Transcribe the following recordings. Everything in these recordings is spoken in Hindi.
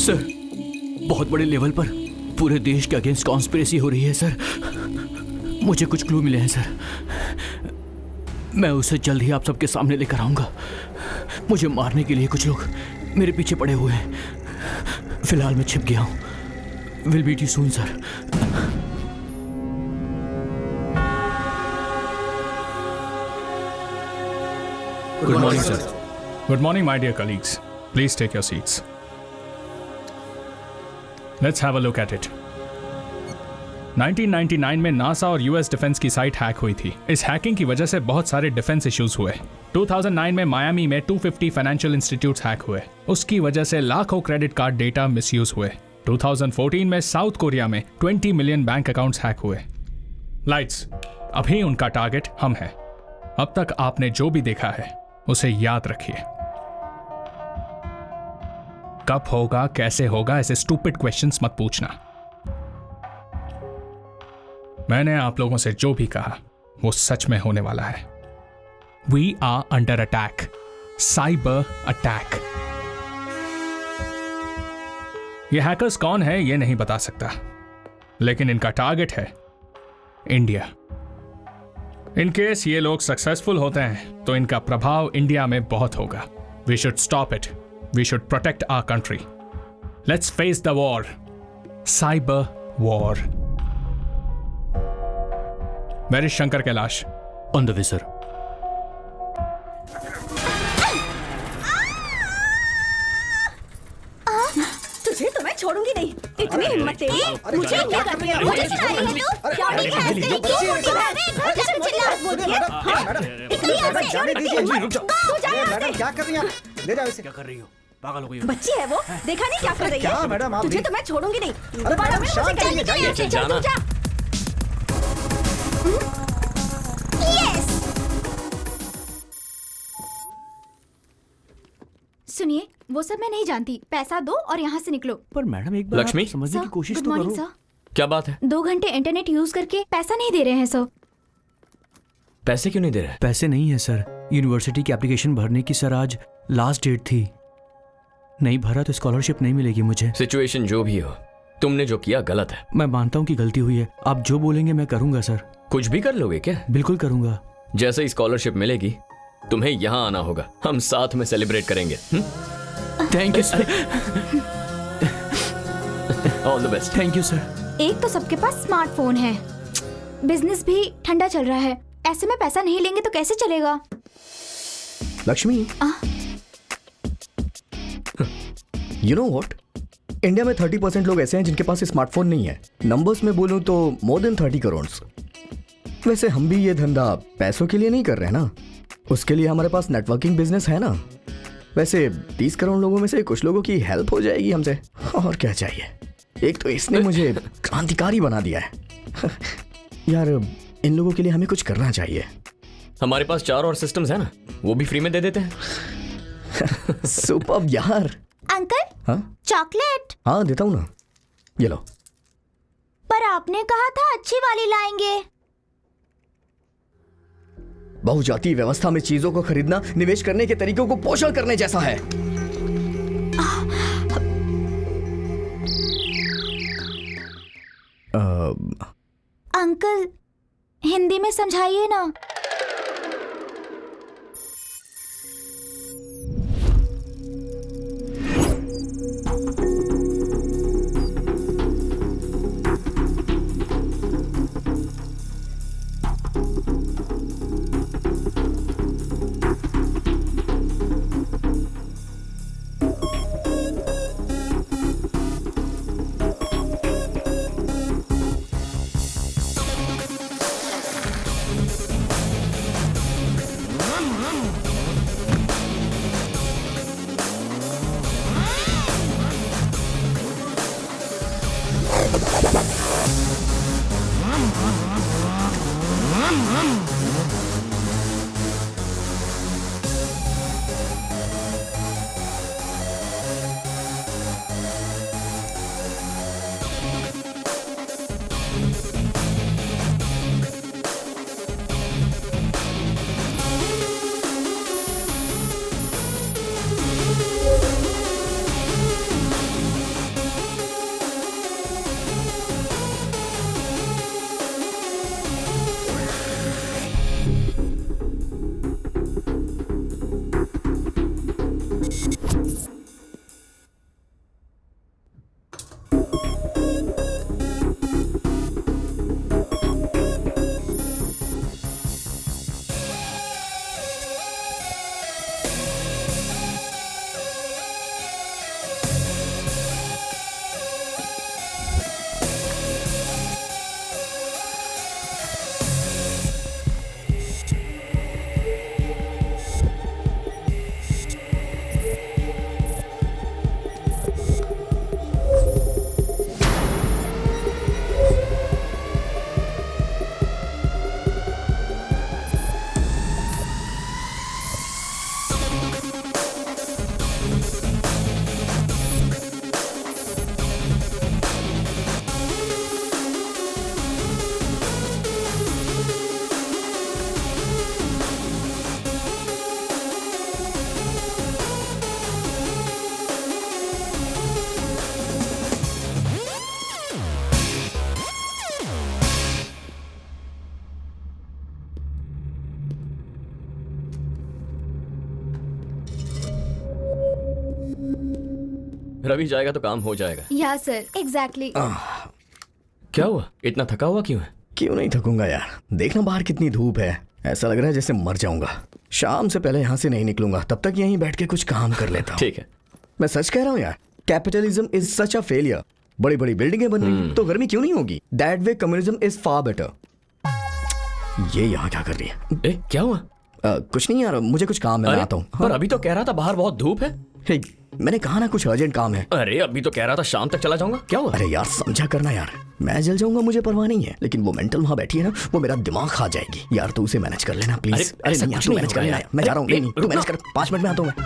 सर, बहुत बड़े लेवल पर पूरे देश के अगेंस्ट कॉन्स्पिरेसी हो रही है सर। मुझे कुछ क्लू मिले हैं सर, मैं उसे जल्द ही आप सबके सामने लेकर आऊंगा। मुझे मारने के लिए कुछ लोग मेरे पीछे पड़े हुए हैं। फिलहाल मैं छिप गया हूं। Will meet you soon sir. Good morning, sir. Good morning, my dear colleagues. Please take your seats. Let's have a look at it. 1999 में नासा और यूएस डिफेंस की साइट हैक हुई थी। इस हैकिंग की वजह से बहुत सारे डिफेंस इश्यूज हुए। 2009 में मायामी में 250 फाइनेंशियल इंस्टीट्यूट्स हैक हुए। उसकी वजह से लाखों क्रेडिट कार्ड डेटा मिसयूज हुए। 2014 में साउथ कोरिया में 20 मिलियन बैंक अकाउंट्स हैक हुए। लाइट्स, अभी उनका टारगेट हम हैं। अब तक आपने जो भी देखा है उसे याद रखिए। कब होगा, कैसे होगा, ऐसे स्टूपिड क्वेश्चंस मत पूछना। मैंने आप लोगों से जो भी कहा वो सच में होने वाला है। We are under attack, cyber attack. ये हैकर्स कौन है ये नहीं बता सकता, लेकिन इनका टारगेट है इंडिया। इन केस ये लोग सक्सेसफुल होते हैं तो इनका प्रभाव इंडिया में बहुत होगा। We should stop it. We should protect our country. Let's face the war, cyber war. Where is Shankar Kailash? On the way sir. तुझे तो मैं छोड़ूंगी नहीं। इतनी हिम्मत तेरी, मुझे क्या कर रही है? मुझे सुना रही है तू? क्या कर रही हैं? ले जाओ इसे। क्या कर रही हो? पागल हो गई हो? बच्ची है वो, देखा नहीं क्या कर रही है? क्या मैडम, आप तुझे तो मैं छोड़ूंगी नहीं। अरे मैडम, शांत रहिए, जाइए। चल तू जा। यस। सुनिए, वो सब मैं नहीं जानती। पैसा दो और यहाँ से निकलो। पर मैडम एक बार लक्ष्मी? आप समझने की कोशिश गुड तो मॉर्निंग करो। सर। क्या बात है? 2 घंटे इंटरनेट यूज करके पैसा नहीं दे रहे हैं सर। पैसे क्यों नहीं दे रहे? पैसे नहीं है सर। यूनिवर्सिटी की एप्लीकेशन भरने की सर आज लास्ट डेट थी। नहीं भरा तो स्कॉलरशिप नहीं मिलेगी मुझे। सिचुएशन जो भी हो, तुमने जो किया गलत है। मैं मानता हूँ कि गलती हुई है। आप जो बोलेंगे मैं करूंगा सर। कुछ भी कर लोगे क्या? बिल्कुल करूंगा। जैसे ही स्कॉलरशिप मिलेगी तुम्हें यहाँ आना होगा। हम साथ में सेलिब्रेट करेंगे। Thank you sir. All the best. Thank you sir. एक तो सबके पास स्मार्टफोन है, बिजनेस भी ठंडा चल रहा है। ऐसे में पैसा नहीं लेंगे तो कैसे चलेगा? Lakshmi, you know what, India में 30% लोग ऐसे हैं जिनके पास स्मार्टफोन नहीं है। नंबर्स में बोलूं तो मोर देन 30 करोड़। वैसे हम भी ये धंधा पैसों के लिए नहीं कर रहे ना, उसके लिए हमारे पास नेटवर्किंग बिजनेस है ना। वैसे 30 करोड़ लोगों में से कुछ लोगों की हेल्प हो जाएगी हमसे, और क्या चाहिए। एक तो इसने मुझे क्रांतिकारी बना दिया है। यार, इन लोगों के लिए हमें कुछ करना चाहिए। हमारे पास 4 और सिस्टम्स है ना, वो भी फ्री में दे देते हैं। सुपर्ब यार। अंकल, हाँ चॉकलेट। हाँ, देता हूँ ना, ये लो। पर आपने कहा था अच्छी वाली लाएंगे। बहुजातीय व्यवस्था में चीजों को खरीदना निवेश करने के तरीकों को पोषण करने जैसा है। अंकल, हिंदी में समझाइए ना। रवि जाएगा तो काम हो जाएगा। या सर, एग्जैक्टली। क्या हुआ, इतना थका हुआ क्यों है? क्यों नहीं थकूंगा यार, देखना बाहर कितनी धूप है, ऐसा लग रहा है जैसे मर जाऊंगा। शाम से पहले यहाँ से नहीं निकलूंगा, तब तक यहीं बैठ के कुछ काम कर लेता हूँ। ठीक है। मैं सच कह रहा हूँ यार, capitalism is such a failure. बड़ी बड़ी बिल्डिंगें बन रही हैं, तो गर्मी क्यों नहीं होगी? That way communism is far better. ये यहाँ क्या कर रही है? ए, क्या हुआ? कुछ नहीं यार, मुझे कुछ काम है, मैं आता हूँ। पर अभी तो कह रहा था बाहर बहुत धूप है। हे, मैंने कहा ना कुछ अर्जेंट काम है। अरे अभी तो कह रहा था शाम तक चला जाऊंगा, क्या हुआ? अरे यार समझा करना यार, मैं जल जाऊंगा मुझे परवाह नहीं है, लेकिन वो मेंटल वहां बैठी है ना, वो मेरा दिमाग खा जाएगी यार। तू उसे मैनेज कर लेना प्लीज। अरे नहीं यार, तू मैनेज कर लेना, मैं जा रहा हूँ। नहीं तू मैनेज कर, 5 मिनट में आता हूँ मैं।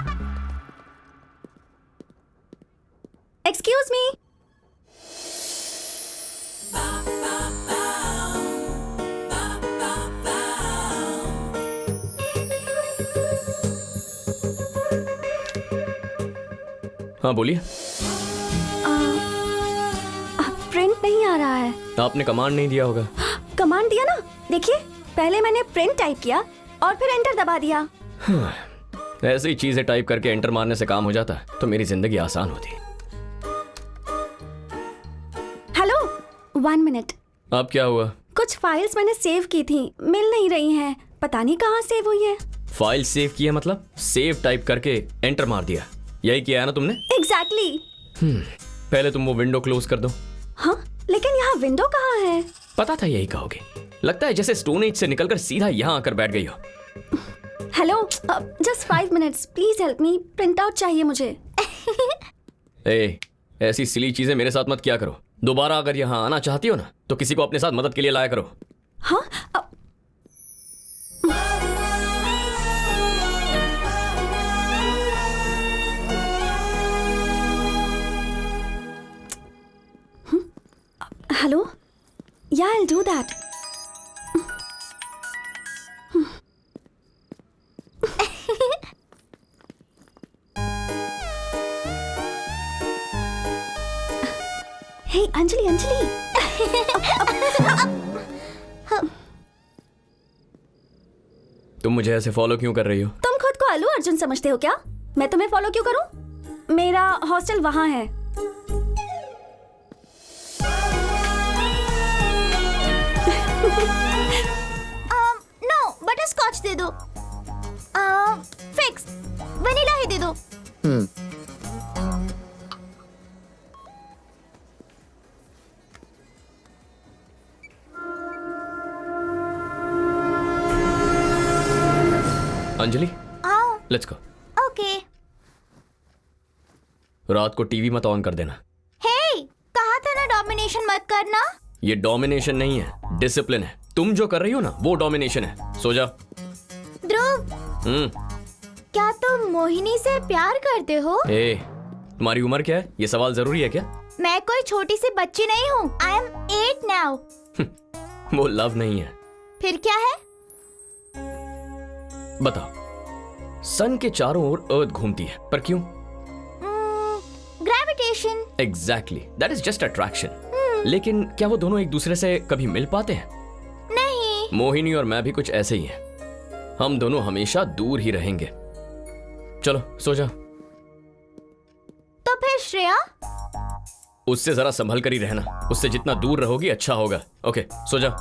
Excuse me. हाँ बोलिए। प्रिंट नहीं आ रहा है। आपने कमांड नहीं दिया होगा। कमांड दिया ना, देखिए पहले मैंने प्रिंट टाइप किया और फिर एंटर दबा दिया। ऐसी चीजें टाइप करके एंटर मारने से काम हो जाता तो मेरी जिंदगी आसान होती। Hello, 1 minute. अब क्या हुआ? कुछ फाइल्स मैंने सेव की थी, मिल नहीं रही हैं, पता नहीं कहाँ सेव हुई है। फाइल सेव किया मतलब सेव टाइप करके एंटर मार दिया, यही किया है ना तुमने? एग्जैक्टली। पहले तुम वो विंडो क्लोज कर दो। हाँ, लेकिन यहाँ विंडो कहाँ है? पता था यही कहोगे। लगता है जैसे स्टोन एज से निकलकर सीधा यहाँ आकर बैठ गई हो। Hello, just 5 minutes, please help me, print out चाहिए मुझे। ए, ऐसी सिली चीजें मेरे साथ मत किया करो। दोबारा अगर यहाँ आना चाहती हो ना तो किसी को अपने साथ मदद के लिए लाया करो। हाँ, hello, yeah, I'll do that. Hey, Anjali. तुम मुझे ऐसे फॉलो क्यों कर रही हो? तुम खुद को अल्लू अर्जुन समझते हो क्या? मैं तुम्हें फॉलो क्यों करूं? मेरा हॉस्टल वहां है। नो, बटर स्कॉच दे दो। फिक्स, वनीला ही दे दो। अंजलि, हाँ, लेट्स गो। ओके। रात को टीवी मत ऑन कर देना। हे, कहा था ना डोमिनेशन मत करना। ये डोमिनेशन नहीं है, डिसिप्लिन है। तुम जो कर रही हो ना वो डोमिनेशन है। सो जा। ध्रुव, क्या तुम मोहिनी से प्यार करते हो? ए, तुम्हारी उम्र क्या है? ये सवाल जरूरी है क्या? मैं कोई छोटी सी बच्ची नहीं हूँ। I am 8 now. वो लव नहीं है। फिर क्या है? बताओ। सन के चारों ओर अर्थ घूमती है, पर क्यों? Gravitation. Exactly, that is just attraction. लेकिन क्या वो दोनों एक दूसरे से कभी मिल पाते हैं? नहीं। मोहिनी और मैं भी कुछ ऐसे ही हैं। हम दोनों हमेशा दूर ही रहेंगे। चलो सो जा। तो फिर श्रेया? उससे जरा संभल कर ही रहना। उससे जितना दूर रहोगी अच्छा होगा। ओके, सो जा।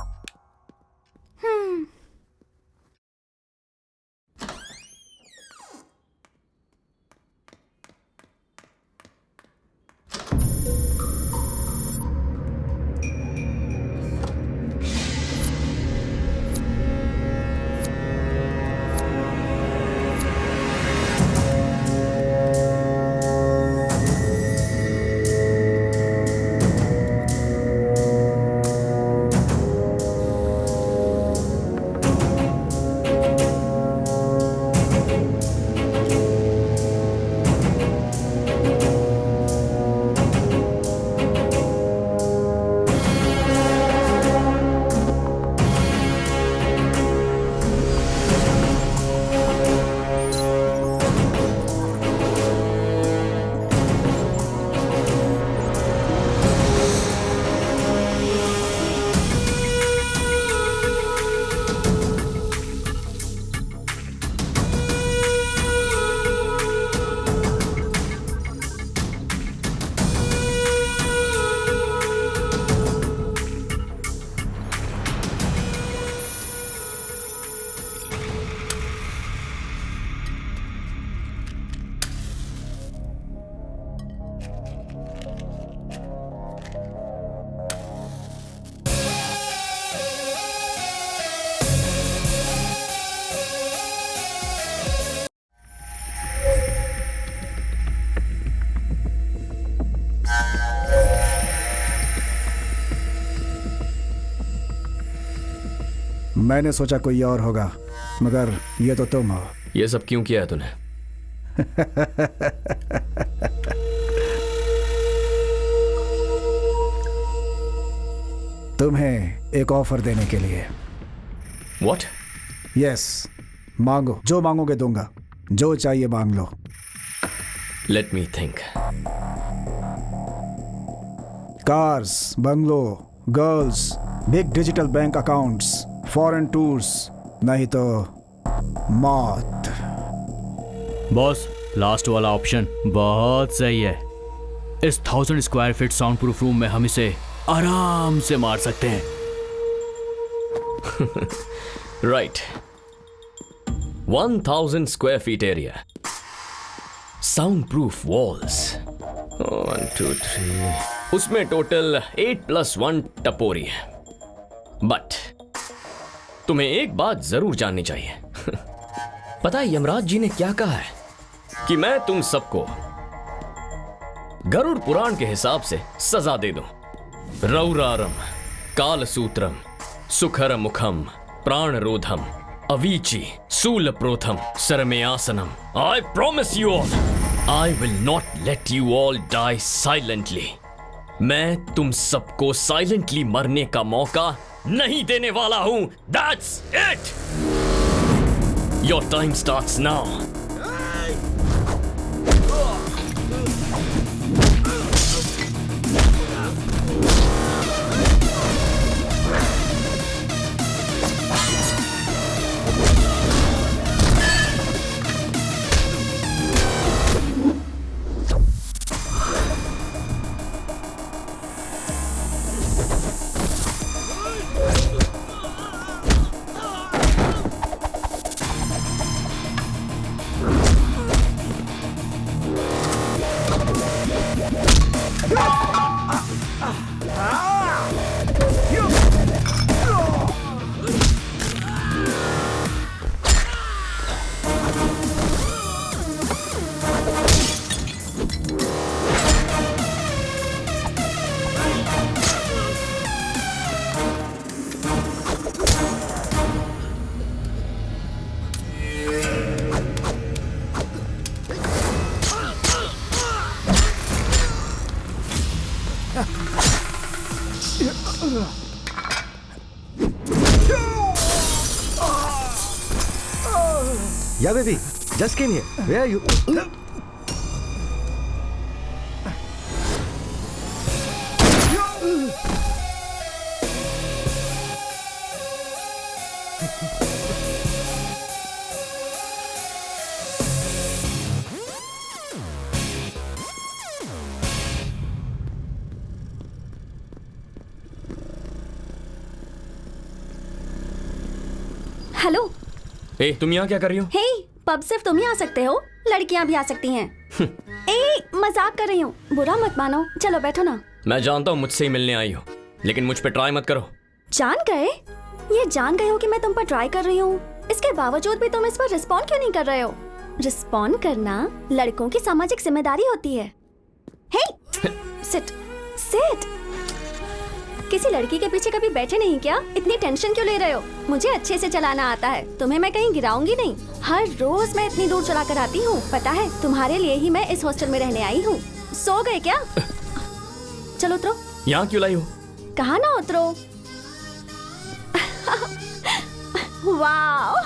मैंने सोचा कोई और होगा, मगर ये तो तुम हो। ये सब क्यों किया है तूने? तुम्हें एक ऑफर देने के लिए। What? यस, मांगो, जो मांगोगे दूंगा, जो चाहिए मांग लो। Let me think. Cars, bungalow, girls, big digital bank accounts, foreign tours, नहीं तो मौत। बॉस, लास्ट वाला ऑप्शन बहुत सही है। इस 1000 square feet sound proof room में हम इसे आराम से मार सकते हैं। Right. 1000 square feet area. Soundproof walls. 1, 2, 3. उसमें टोटल 8+1 टपोरी है। बट तुम्हें एक बात जरूर जाननी चाहिए। पता है यमराज जी ने क्या कहा है? कि मैं तुम सबको गरुड़ पुराण के हिसाब से सजा दे दूं। रौरारम, कालसूत्रम, सुखर मुखम, प्राणरोधम, Avicii, शूलप्रोथम, सरमेयासनम। I promise you all, I will not let you all die silently. मैं तुम सबको साइलेंटली मरने का मौका नहीं देने वाला हूं। That's it. Your time starts now. Yeah, baby, just came here. Where are you? Hello. ए, तुम यहाँ क्या कर रही हो? हे, पब सिर्फ तुम ही आ सकते हो, लड़कियां भी आ सकती हैं। ए, मजाक कर रही हूँ, बुरा मत मानो। चलो बैठो ना। मैं जानता हूँ मुझसे ही मिलने आई हो, लेकिन मुझ पे ट्राई मत करो। जान गए? ये जान गए हो कि मैं तुम पर ट्राई कर रही हूँ, इसके बावजूद भी तुम इस पर रिस्पॉन्ड क्यों नहीं कर रहे हो? रिस्पॉन्ड करना लड़कों की सामाजिक जिम्मेदारी होती है। हे, सिट सिट। किसी लड़की के पीछे कभी बैठे नहीं क्या? इतनी टेंशन क्यों ले रहे हो? मुझे अच्छे से चलाना आता है, तुम्हें मैं कहीं गिराऊंगी नहीं। हर रोज मैं इतनी दूर चला कर आती हूँ, पता है? तुम्हारे लिए ही मैं इस हॉस्टल में रहने आई हूँ। सो गए क्या? चलो उतरो। यहाँ क्यों लाई हो? कहा ना उतरो। Wow,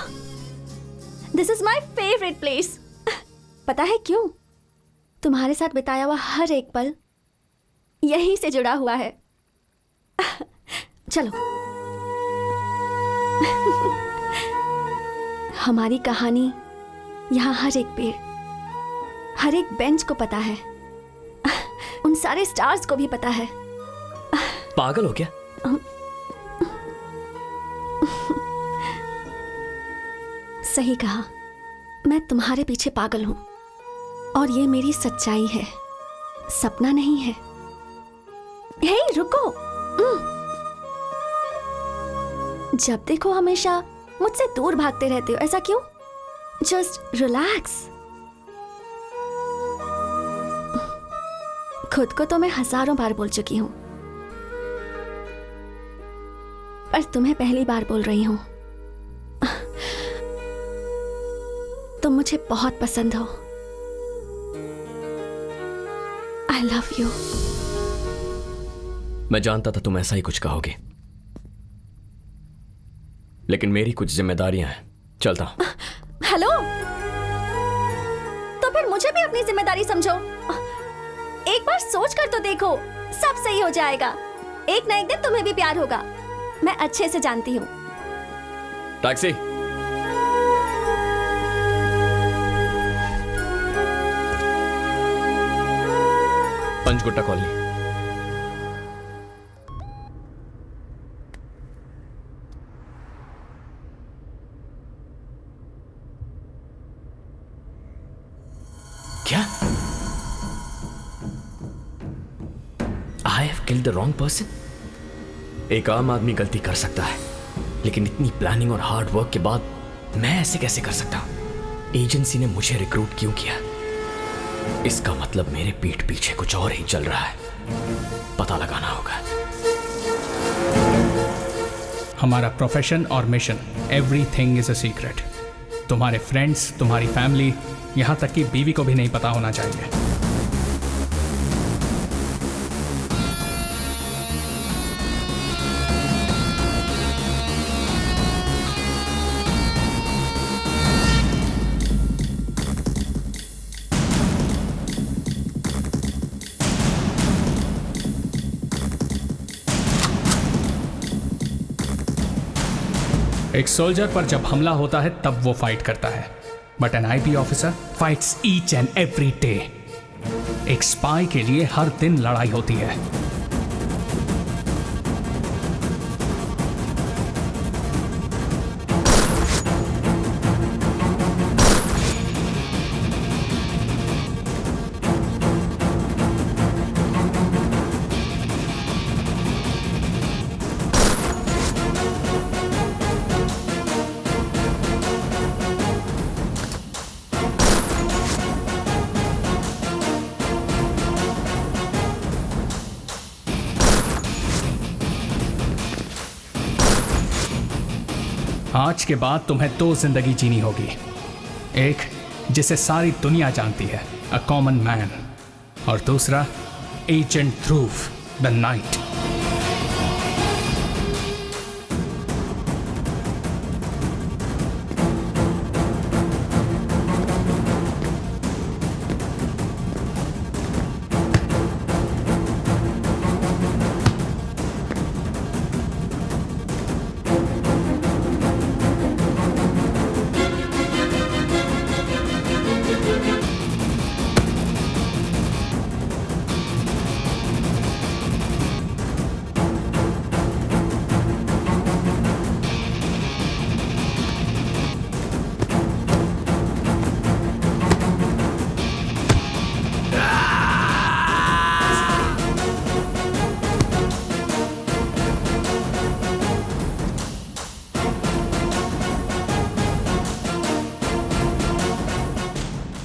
this is my favourite place. पता है क्यों? तुम्हारे साथ बिताया हुआ हर एक पल यहीं से जुड़ा हुआ है। चलो। हमारी कहानी यहाँ हर एक पेड़, हर एक बेंच को पता है, उन सारे स्टार्स को भी पता है। पागल हो क्या? सही कहा, मैं तुम्हारे पीछे पागल हूं, और ये मेरी सच्चाई है, सपना नहीं है। हे, रुको। जब देखो हमेशा मुझसे दूर भागते रहते हो, ऐसा क्यों? Just relax. खुद को तो मैं हजारों बार बोल चुकी हूं, पर तुम्हें पहली बार बोल रही हूं। तुम मुझे बहुत पसंद हो। I love you. मैं जानता था तुम ऐसा ही कुछ कहोगे, लेकिन मेरी कुछ जिम्मेदारियां हैं। चलता हूं। हेलो, तो फिर मुझे भी अपनी जिम्मेदारी समझो। एक बार सोच कर तो देखो, सब सही हो जाएगा। एक ना एक दिन तुम्हें भी प्यार होगा, मैं अच्छे से जानती हूँ। टैक्सी। पंचगुट्टा कॉलोनी। क्या? I have killed the wrong person. एक आम आदमी गलती कर सकता है, लेकिन इतनी प्लानिंग और हार्ड वर्क के बाद मैं ऐसे कैसे कर सकता हूं? एजेंसी ने मुझे रिक्रूट क्यों किया? इसका मतलब मेरे पीठ पीछे कुछ और ही चल रहा है। पता लगाना होगा। हमारा प्रोफेशन और mission, everything is a secret. तुम्हारे फ्रेंड्स, तुम्हारी फैमिली, यहां तक कि बीवी को भी नहीं पता होना चाहिए। एक सोल्जर पर जब हमला होता है तब वो फाइट करता है, but N IP officer fights each and every day. एक स्पाई के लिए हर दिन लड़ाई होती है। आज के बाद तुम्हें दो जिंदगी जीनी होगी। एक जिसे सारी दुनिया जानती है, अ कॉमन मैन, और दूसरा agent Dhruv, the night.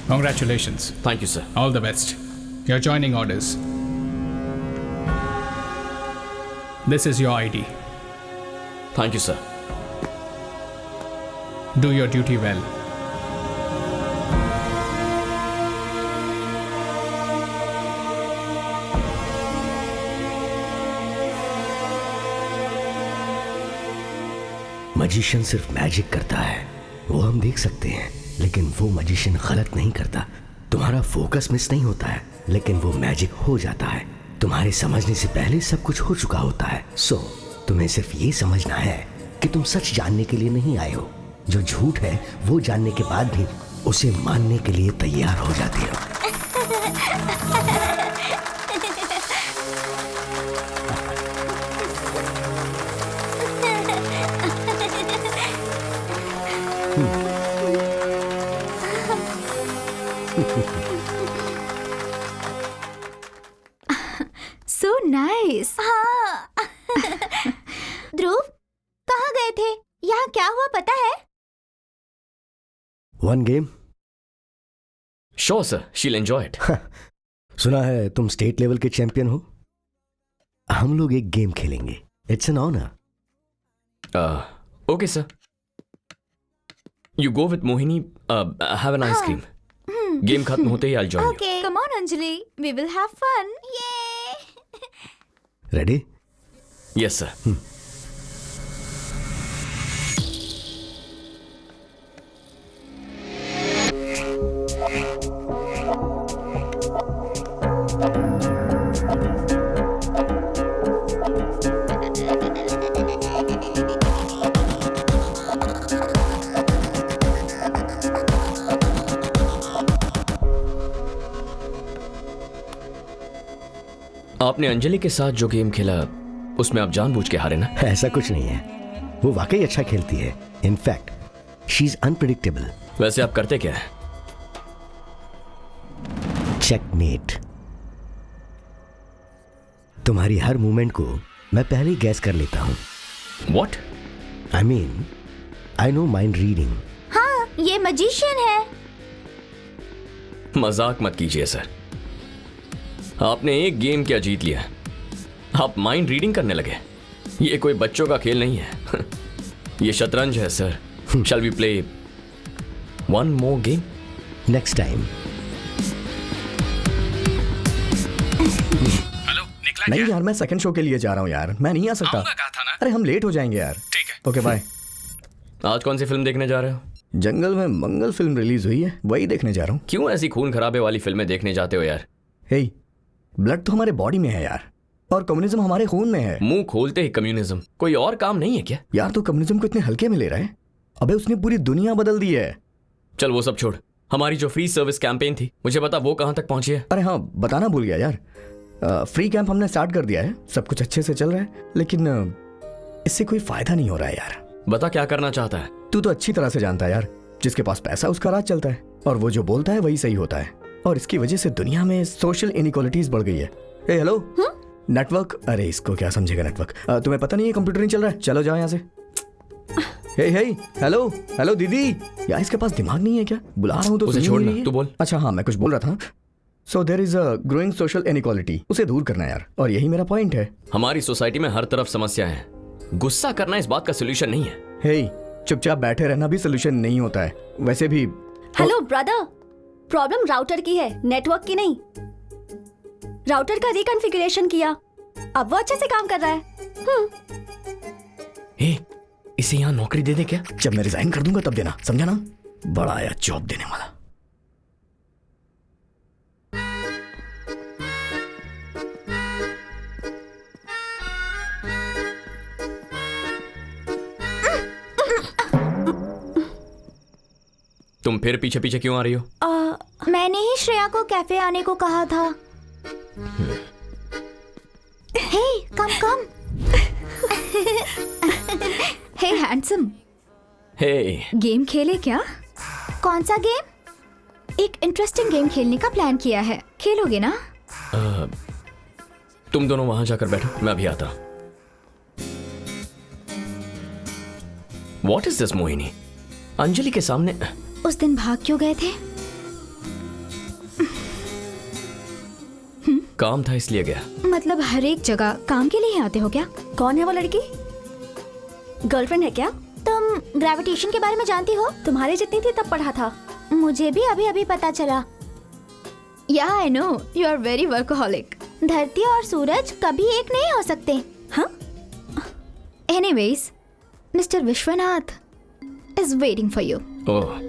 Congratulations. Thank you, sir. All the best. Your joining orders. This is your ID. Thank you, sir. Do your duty well. Magician सिर्फ मैजिक करता है, वो हम देख सकते हैं, लेकिन वो मजिशियन गलत नहीं करता। तुम्हारा फोकस मिस नहीं होता है, लेकिन वो मैजिक हो जाता है। तुम्हारे समझने से पहले सब कुछ हो चुका होता है। सो तुम्हें सिर्फ ये समझना है कि तुम सच जानने के लिए नहीं आए हो। जो झूठ है वो जानने के बाद भी उसे मानने के लिए तैयार हो जाते हो। So nice. हाँ। ध्रुव, कहाँ गए थे? यहाँ क्या हुआ पता है? One game? Sure, sir. She'll enjoy it. सुना है तुम स्टेट लेवल के चैंपियन हो। हम लोग एक गेम खेलेंगे। It's an honor. Okay, sir. You go with Mohini. Have an ice cream. Game खत्म होते ही I'll join you. Okay, come on, Anjali. We will have fun. Yay! Ready? Yes, sir. आपने अंजलि के साथ जो गेम खेला उसमें आप जानबूझ के हारे ना? ऐसा कुछ नहीं है, वो वाकई अच्छा खेलती है। In fact she is unpredictable. वैसे आप करते क्या है? चेकमेट। तुम्हारी हर मूवमेंट को मैं पहले ही गैस कर लेता हूं। What? I mean I know mind reading. हाँ, ये मजिशियन है। मजाक मत कीजिए सर, आपने एक गेम क्या जीत लिया, आप माइंड रीडिंग करने लगे। ये कोई बच्चों का खेल नहीं है। ये शतरंज है sir. Shall we play one more game? Next time. Hello, निकला नहीं क्या? यार, मैं सेकंड शो के लिए जा रहा हूँ यार, मैं नहीं आ सकता। आऊंगा कहा था ना। अरे हम लेट हो जाएंगे यार। ठीक है। Okay bye. आज कौन सी फिल्म देखने जा रहे हो? जंगल में मंगल फिल्म रिलीज हुई है, वही देखने जा रहा हूँ। क्यों ऐसी खून खराबे वाली फिल्में देखने जाते हो यार? हे, ब्लड तो हमारे बॉडी में है यार, और कम्युनिज्म हमारे खून में है। मुंह खोलते ही कम्युनिज्म, कोई और काम नहीं है क्या? यार तू कम्युनिज्म को इतने हल्के में ले रहा है? अबे उसने पूरी दुनिया बदल दी है। चल वो सब छोड़, हमारी जो फ्री सर्विस कैंपेन थी मुझे बता वो कहां तक पहुंची है? अरे हाँ, बताना भूल गया यार। फ्री कैंप हमने स्टार्ट कर दिया है, सब कुछ अच्छे से चल रहा है, लेकिन इससे कोई फायदा नहीं हो रहा है यार। बता क्या करना चाहता है? तू तो अच्छी तरह से जानता है यार, जिसके पास पैसा उसका राज चलता है, और वो जो बोलता है वही सही होता है, और इसकी वजह से दुनिया में सोशल इनइक्वालिटीज बढ़ गई है। ए हेलो, नेटवर्क, अरे इसको क्या समझेगा नेटवर्क? तुम्हें पता नहीं है कंप्यूटर नहीं चल रहा है? चलो जाओ यहाँ से। हे हे, हेलो हेलो दीदी, यार इसके पास दिमाग नहीं है क्या? बुला रहा हूँ तो उसे सुन ही छोड़ नहीं ना, रही है। तू बोल। अच्छा हाँ, मैं कुछ बोल रहा था। So there is a growing social inequality, उसे दूर करना है यार, और यही मेरा पॉइंट है। हमारी सोसाइटी में हर तरफ समस्या है, गुस्सा करना इस बात का सोल्यूशन नहीं है। हे, चुपचाप बैठे रहना भी सोल्यूशन नहीं होता है। वैसे भी हेलो ब्रदर, प्रॉब्लम राउटर की है, नेटवर्क की नहीं। राउटर का रिकॉन्फ़िगरेशन किया, अब वो अच्छे से काम कर रहा है। ए, इसे यहाँ नौकरी दे दे क्या? जब मैं रिजाइन कर दूंगा तब देना, समझा ना? बड़ा आया जॉब देने वाला। तुम फिर पीछे पीछे क्यों आ रही हो? मैंने ही श्रेया को कैफे आने को कहा था। हे, कम। हे हैंडसम, हे, गेम खेले क्या? कौन सा गेम? एक इंटरेस्टिंग गेम खेलने का प्लान किया है, खेलोगे ना? तुम दोनों वहां जाकर बैठो, मैं अभी आता। What is this Mohini? Anjali के सामने उस दिन भाग क्यों गए थे? काम था इसलिए गया। मतलब हर एक जगह काम के लिए ही आते हो क्या? कौन है वो लड़की? गर्लफ्रेंड है क्या? तुम ग्रेविटेशन के बारे में जानती हो? तुम्हारे जितनी थी तब पढ़ा था। मुझे भी अभी पता चला। Yeah I know, you are very workaholic. धरती और सूरज कभी एक नहीं हो सकते। हाँ? Anyways, mister Vishwanath is waiting for you. Oh,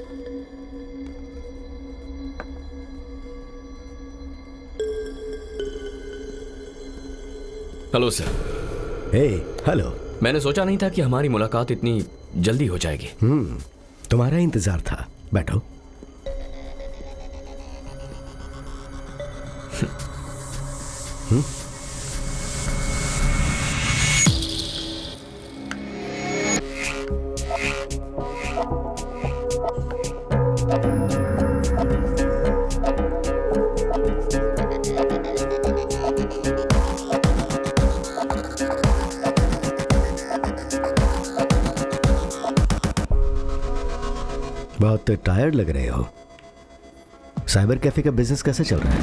hello sir. Hey, hello. मैंने सोचा नहीं था कि हमारी मुलाकात इतनी जल्दी हो जाएगी। तुम्हारा इंतजार था, बैठो। बहुत टायर्ड लग रहे हो। साइबर कैफे का बिजनेस कैसे चल रहा है?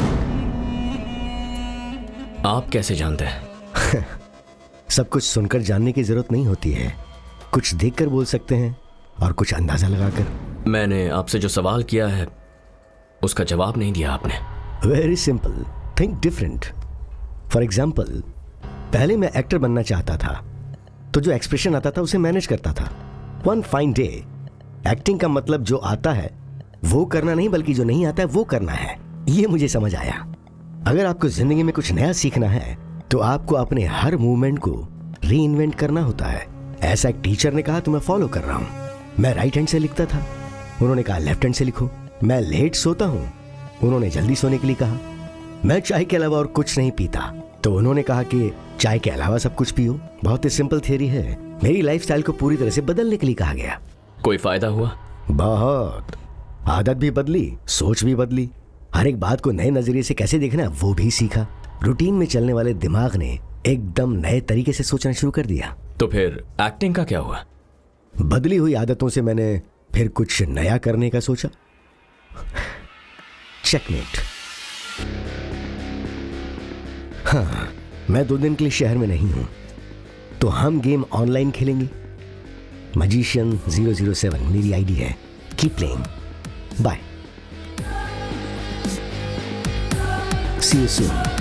आप कैसे जानते हैं? सब कुछ सुनकर जानने की जरूरत नहीं होती है, कुछ देखकर बोल सकते हैं और कुछ अंदाजा लगाकर। मैंने आपसे जो सवाल किया है उसका जवाब नहीं दिया आपने। Very simple, think different. For example, पहले मैं एक्टर बनना चाहता था, तो जो एक्सप्रेशन आता था उसे मैनेज करता था। वन फाइन डे एक्टिंग का मतलब जो आता है वो करना नहीं, बल्कि जो नहीं आता है वो करना है। ये मुझे समझ आया। अगर आपको जिंदगी में कुछ नया सीखना है तो आपको अपने हर मूवमेंट को री इन्वेंट करना होता है। ऐसा एक टीचर ने कहा तो मैं फॉलो कर रहा हूं। मैं राइट हैंड से लिखता था, उन्होंने कहा लेफ्ट हैंड से लिखो। मैं लेट सोता हूं, उन्होंने जल्दी सोने के लिए कहा। मैं चाय के अलावा और कुछ नहीं पीता, तो उन्होंने कहा कि चाय के अलावा सब कुछ पियो। बहुत ही सिंपल थियरी है। मेरी लाइफस्टाइल को पूरी तरह से बदलने के लिए कहा गया। कोई फायदा हुआ? बहुत। आदत भी बदली, सोच भी बदली। हर एक बात को नए नजरिए से कैसे देखना है वो भी सीखा। रूटीन में चलने वाले दिमाग ने एकदम नए तरीके से सोचना शुरू कर दिया। तो फिर एक्टिंग का क्या हुआ? बदली हुई आदतों से मैंने फिर कुछ नया करने का सोचा। चेकमेट। हाँ, मैं 2 दिन के लिए शहर में नहीं हूं, तो हम गेम ऑनलाइन खेलेंगे। मजिशियन 007 मेरी आईडी है। Keep playing. Bye. See you soon.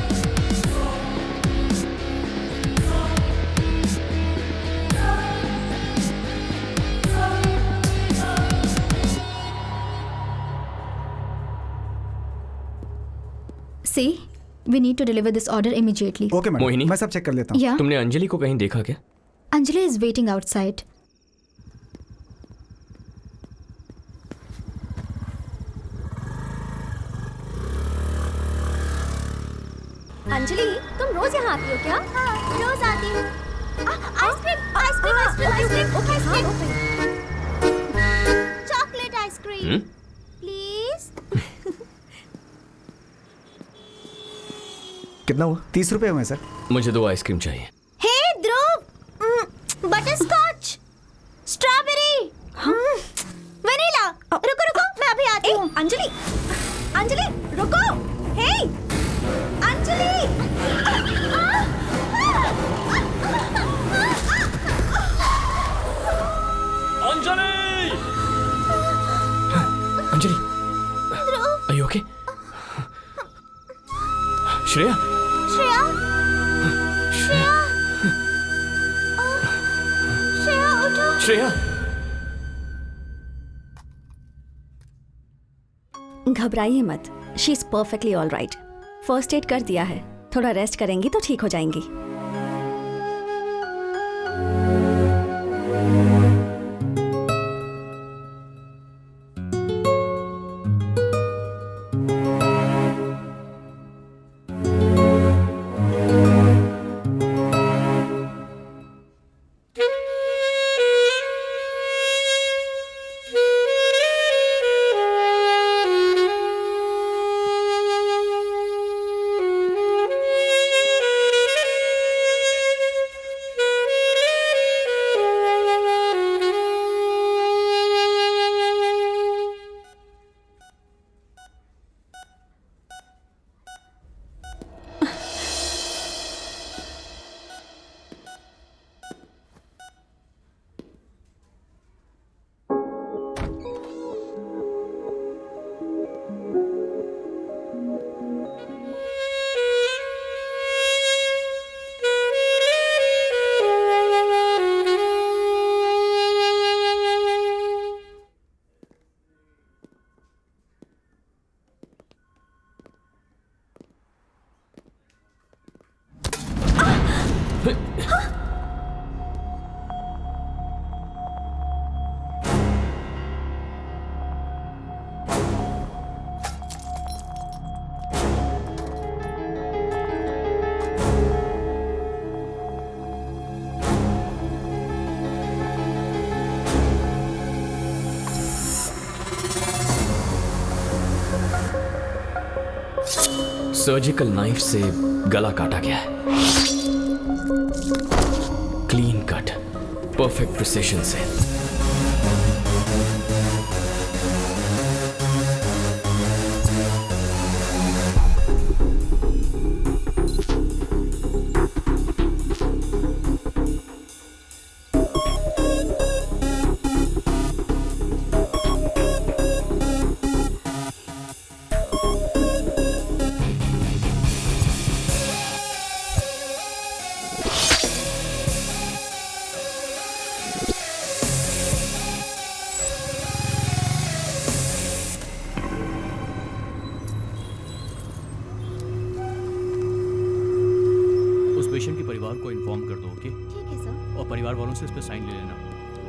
See, we need to deliver this order immediately. Okay madam, Mohini? मैं सब चेक कर लेता हूँ। Yeah, तुमने अंजलि को कहीं देखा क्या? Anjali is waiting outside. Anjali, तुम रोज यहाँ आती हो क्या? हाँ, रोज आती हूँ। Ice cream ice cream ice cream ice cream ice cream. Chocolate ice cream please. कितना हुआ? 30 रुपए हुए सर। मुझे 2 आइसक्रीम चाहिए। हे ध्रुव, बटर स्कॉच, स्ट्रॉबेरी, वनीला। रुको रुको, मैं अभी आती हूँ। अंजलि, अंजलि, रुको। हे, Anjali. Anjali! Anjali, are you okay? Shreya? Shreya, Shreya, Shreya उठो। श्रेया! घबराइए मत, she is perfectly all right. First aid कर दिया है, थोड़ा रेस्ट करेंगी तो ठीक हो जाएंगी। सर्जिकल नाइफ से गला काटा गया है। क्लीन कट, परफेक्ट प्रिसिशन से। और परिवार वालों से इस पे साइन ले लेना।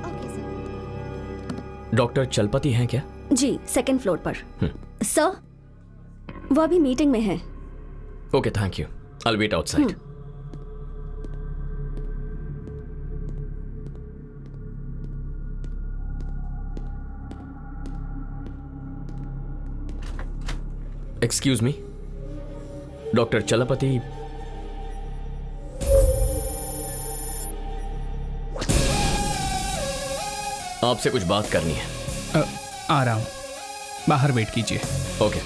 Okay sir. डॉक्टर चलपति हैं क्या? जी, सेकंड फ्लोर पर। सर, वो अभी मीटिंग में है। Okay, thank you. I will wait outside. Excuse me, doctor Chalapati. आपसे कुछ बात करनी है। आ रहा हूँ, बाहर वेट कीजिए। Okay.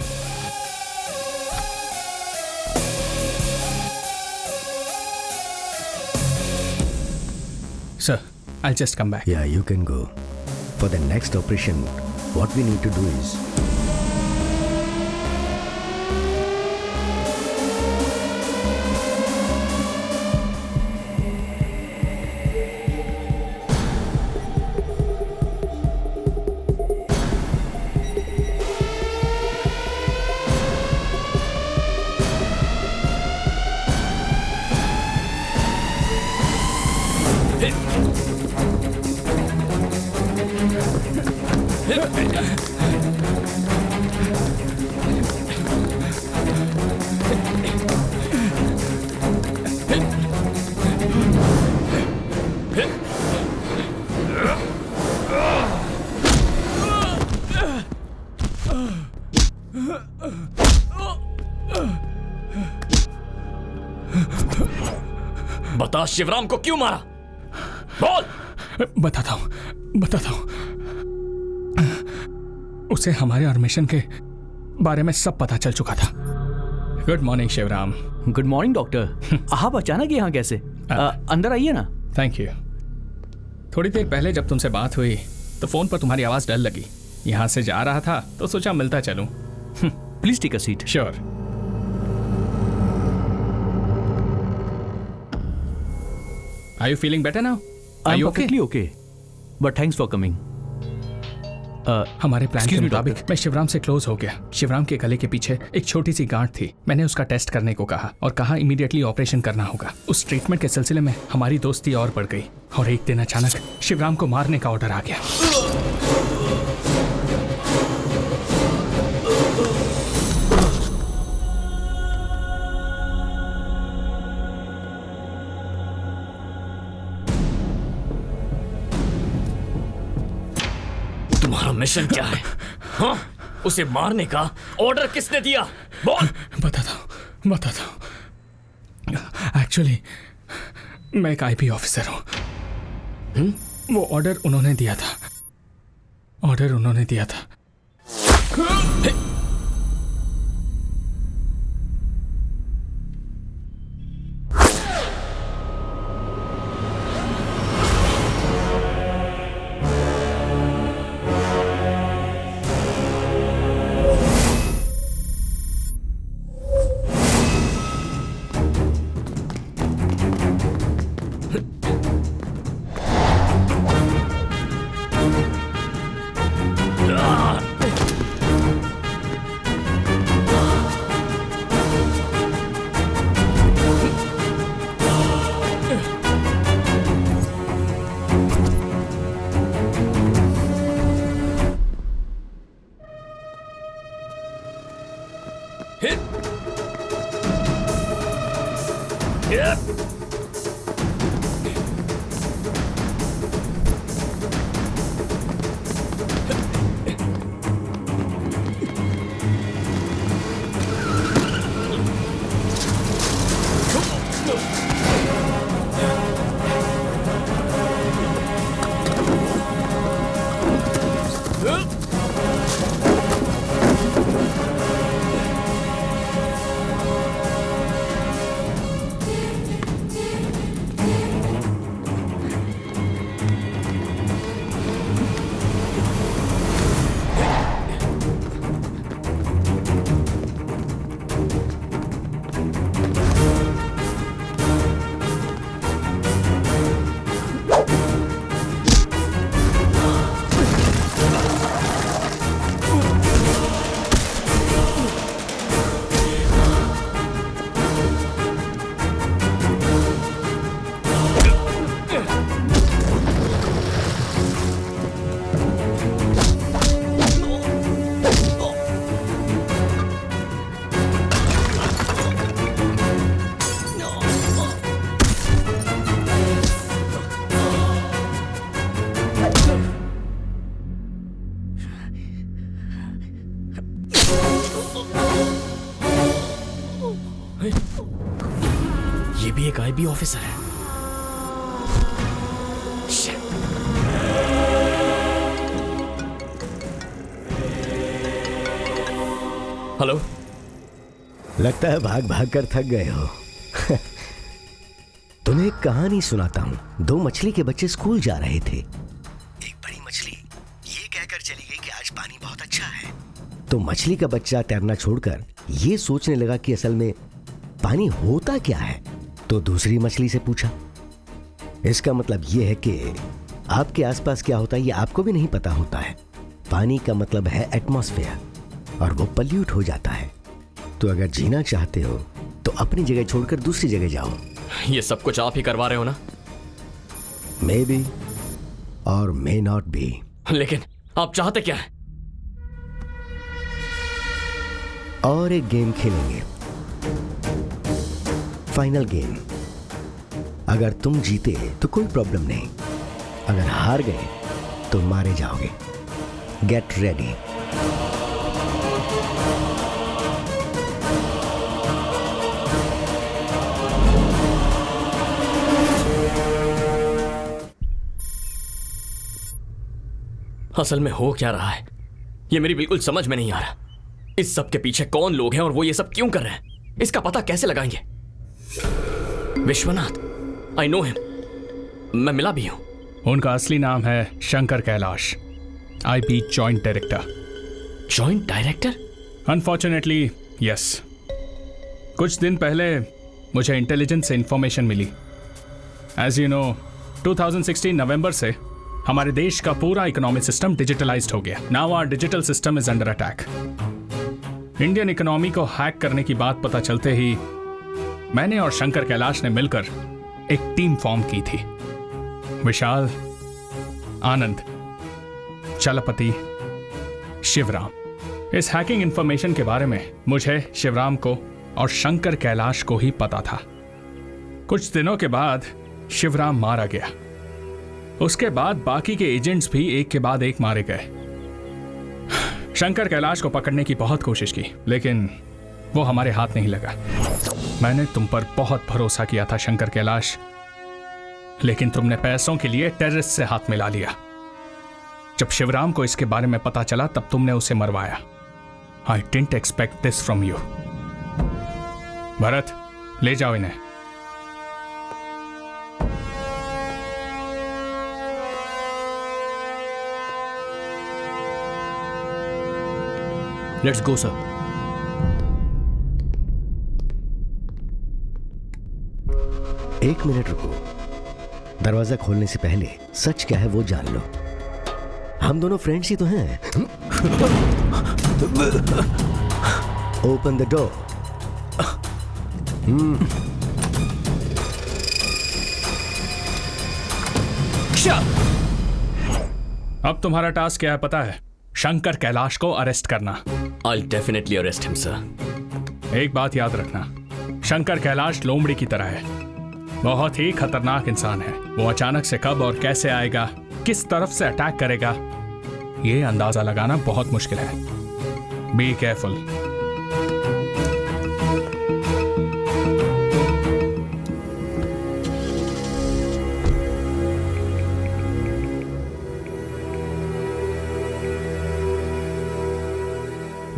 Sir, I'll just come back. Yeah, you can go. For the next operation, what we need to do is बता, शिवराम को क्यों मारा? बोल। बताता हूँ। उसे हमारे और मिशन के बारे में सब पता चल चुका था। Good morning Shivram. Good morning doctor. आप अचानक यहाँ कैसे? अंदर आइए ना। Thank you. थोड़ी देर पहले जब तुमसे बात हुई तो फोन पर तुम्हारी आवाज डल लगी। यहाँ से जा रहा था तो सोचा मिलता चलूं। Please take a seat. Sure. Are you feeling better now? Are you okay? perfectly okay. But thanks for coming. हमारे प्लान के मुताबिक मैं शिवराम से क्लोज हो गया। शिवराम के गले के पीछे एक छोटी सी गांठ थी। मैंने उसका टेस्ट करने को कहा और कहा इमीडिएटली ऑपरेशन करना होगा। उस ट्रीटमेंट के सिलसिले में हमारी दोस्ती और बढ़ गई और एक दिन अचानक शिवराम को मारने का ऑर्डर आ गया। तुम्हारा मिशन क्या है? हाँ? उसे मारने का ऑर्डर किसने दिया? बोल। बताता हूँ। एक्चुअली मैं एक आईपी ऑफिसर हूँ। वो ऑर्डर उन्होंने दिया था। एक आईबी ऑफिसर है। Shit. हेलो। लगता है भाग भाग कर थक गए हो। तुम्हें एक कहानी सुनाता हूँ। दो मछली के बच्चे स्कूल जा रहे थे। एक बड़ी मछली ये कहकर चली गई कि आज पानी बहुत अच्छा है। तो मछली का बच्चा तैरना छोड़कर ये सोचने लगा कि असल में पानी होता क्या है। तो दूसरी मछली से पूछा। इसका मतलब ये है कि आपके आसपास क्या होता है ये आपको भी नहीं पता होता है। पानी का मतलब है एटमॉस्फेयर और वो पल्यूट हो जाता है। तो अगर जीना चाहते हो तो अपनी जगह छोड़कर दूसरी जगह जाओ। ये सब कुछ आप ही करवा रहे हो ना? मे बी और मे नॉट बी। लेकिन आप चाहते क्या है? और एक गेम खेलेंगे, फाइनल गेम। अगर तुम जीते तो कोई प्रॉब्लम नहीं, अगर हार गए तो मारे जाओगे। Get ready. असल में हो क्या रहा है ये मेरी बिल्कुल समझ में नहीं आ रहा। इस सब के पीछे कौन लोग हैं और वो ये सब क्यों कर रहे हैं, इसका पता कैसे लगाएंगे? विश्वनाथ, आई नो हिम, मैं मिला भी हूं। उनका असली नाम है Shankar Kailash, IP joint director. Joint director? Unfortunately yes. कुछ दिन पहले मुझे इंटेलिजेंस से इंफॉर्मेशन मिली। एज यू नो 2016 नवंबर से हमारे देश का पूरा इकोनॉमिक सिस्टम डिजिटलाइज्ड हो गया। Now our digital system is under attack. Indian economy को हैक करने की बात पता चलते ही मैंने और शंकर कैलाश ने मिलकर एक टीम फॉर्म की थी। विशाल, आनंद, चलपति, शिवराम। इस हैकिंग इंफॉर्मेशन के बारे में मुझे, शिवराम को और शंकर कैलाश को ही पता था। कुछ दिनों के बाद शिवराम मारा गया। उसके बाद बाकी के एजेंट्स भी एक के बाद एक मारे गए। शंकर कैलाश को पकड़ने की बहुत कोशिश की लेकिन वो हमारे हाथ नहीं लगा। मैंने तुम पर बहुत भरोसा किया था शंकर कैलाश, लेकिन तुमने पैसों के लिए टेररिस्ट से हाथ मिला लिया। जब शिवराम को इसके बारे में पता चला तब तुमने उसे मरवाया। I didn't expect this from you. Bharat, ले जाओ इन्हें। Let's go sir. एक मिनट रुको। दरवाजा खोलने से पहले सच क्या है वो जान लो। हम दोनों फ्रेंड्स ही तो हैं। Open the door. अब तुम्हारा टास्क क्या है पता है? शंकर कैलाश को अरेस्ट करना। I'll definitely arrest him, sir. एक बात याद रखना, शंकर कैलाश लोमड़ी की तरह है। बहुत ही खतरनाक इंसान है। वो अचानक से कब और कैसे आएगा, किस तरफ से अटैक करेगा, ये अंदाजा लगाना बहुत मुश्किल है। Be careful.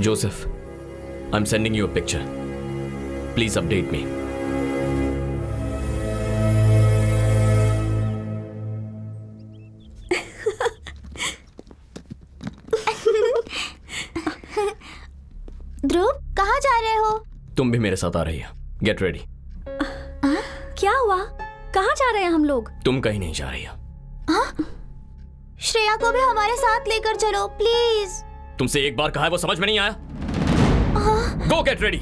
Joseph, I'm sending you a picture. Please update me. ध्रुव, कहाँ जा रहे हो? तुम भी मेरे साथ आ रही हो। Get ready. क्या हुआ? कहाँ जा रहे हैं हम लोग? तुम कहीं नहीं जा रही हो। श्रेया को भी हमारे साथ लेकर चलो प्लीज। तुमसे एक बार कहा है वो समझ में नहीं आया? Go get ready.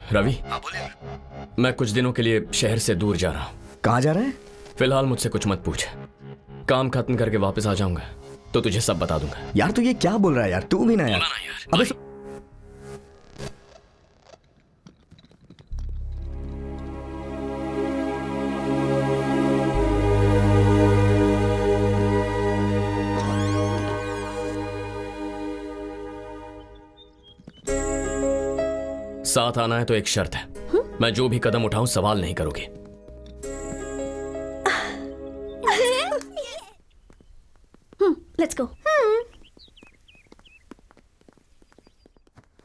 रवि, मैं कुछ दिनों के लिए शहर से दूर जा रहा हूँ। कहाँ जा रहे हैं? फिलहाल मुझसे कुछ मत पूछ। काम खत्म करके वापस आ जाऊंगा तो तुझे सब बता दूंगा। यार तू ये क्या बोल रहा है यार? तू भी ना यार। अबे साथ आना है तो एक शर्त है, मैं जो भी कदम उठाऊं सवाल नहीं करोगे। Let's go.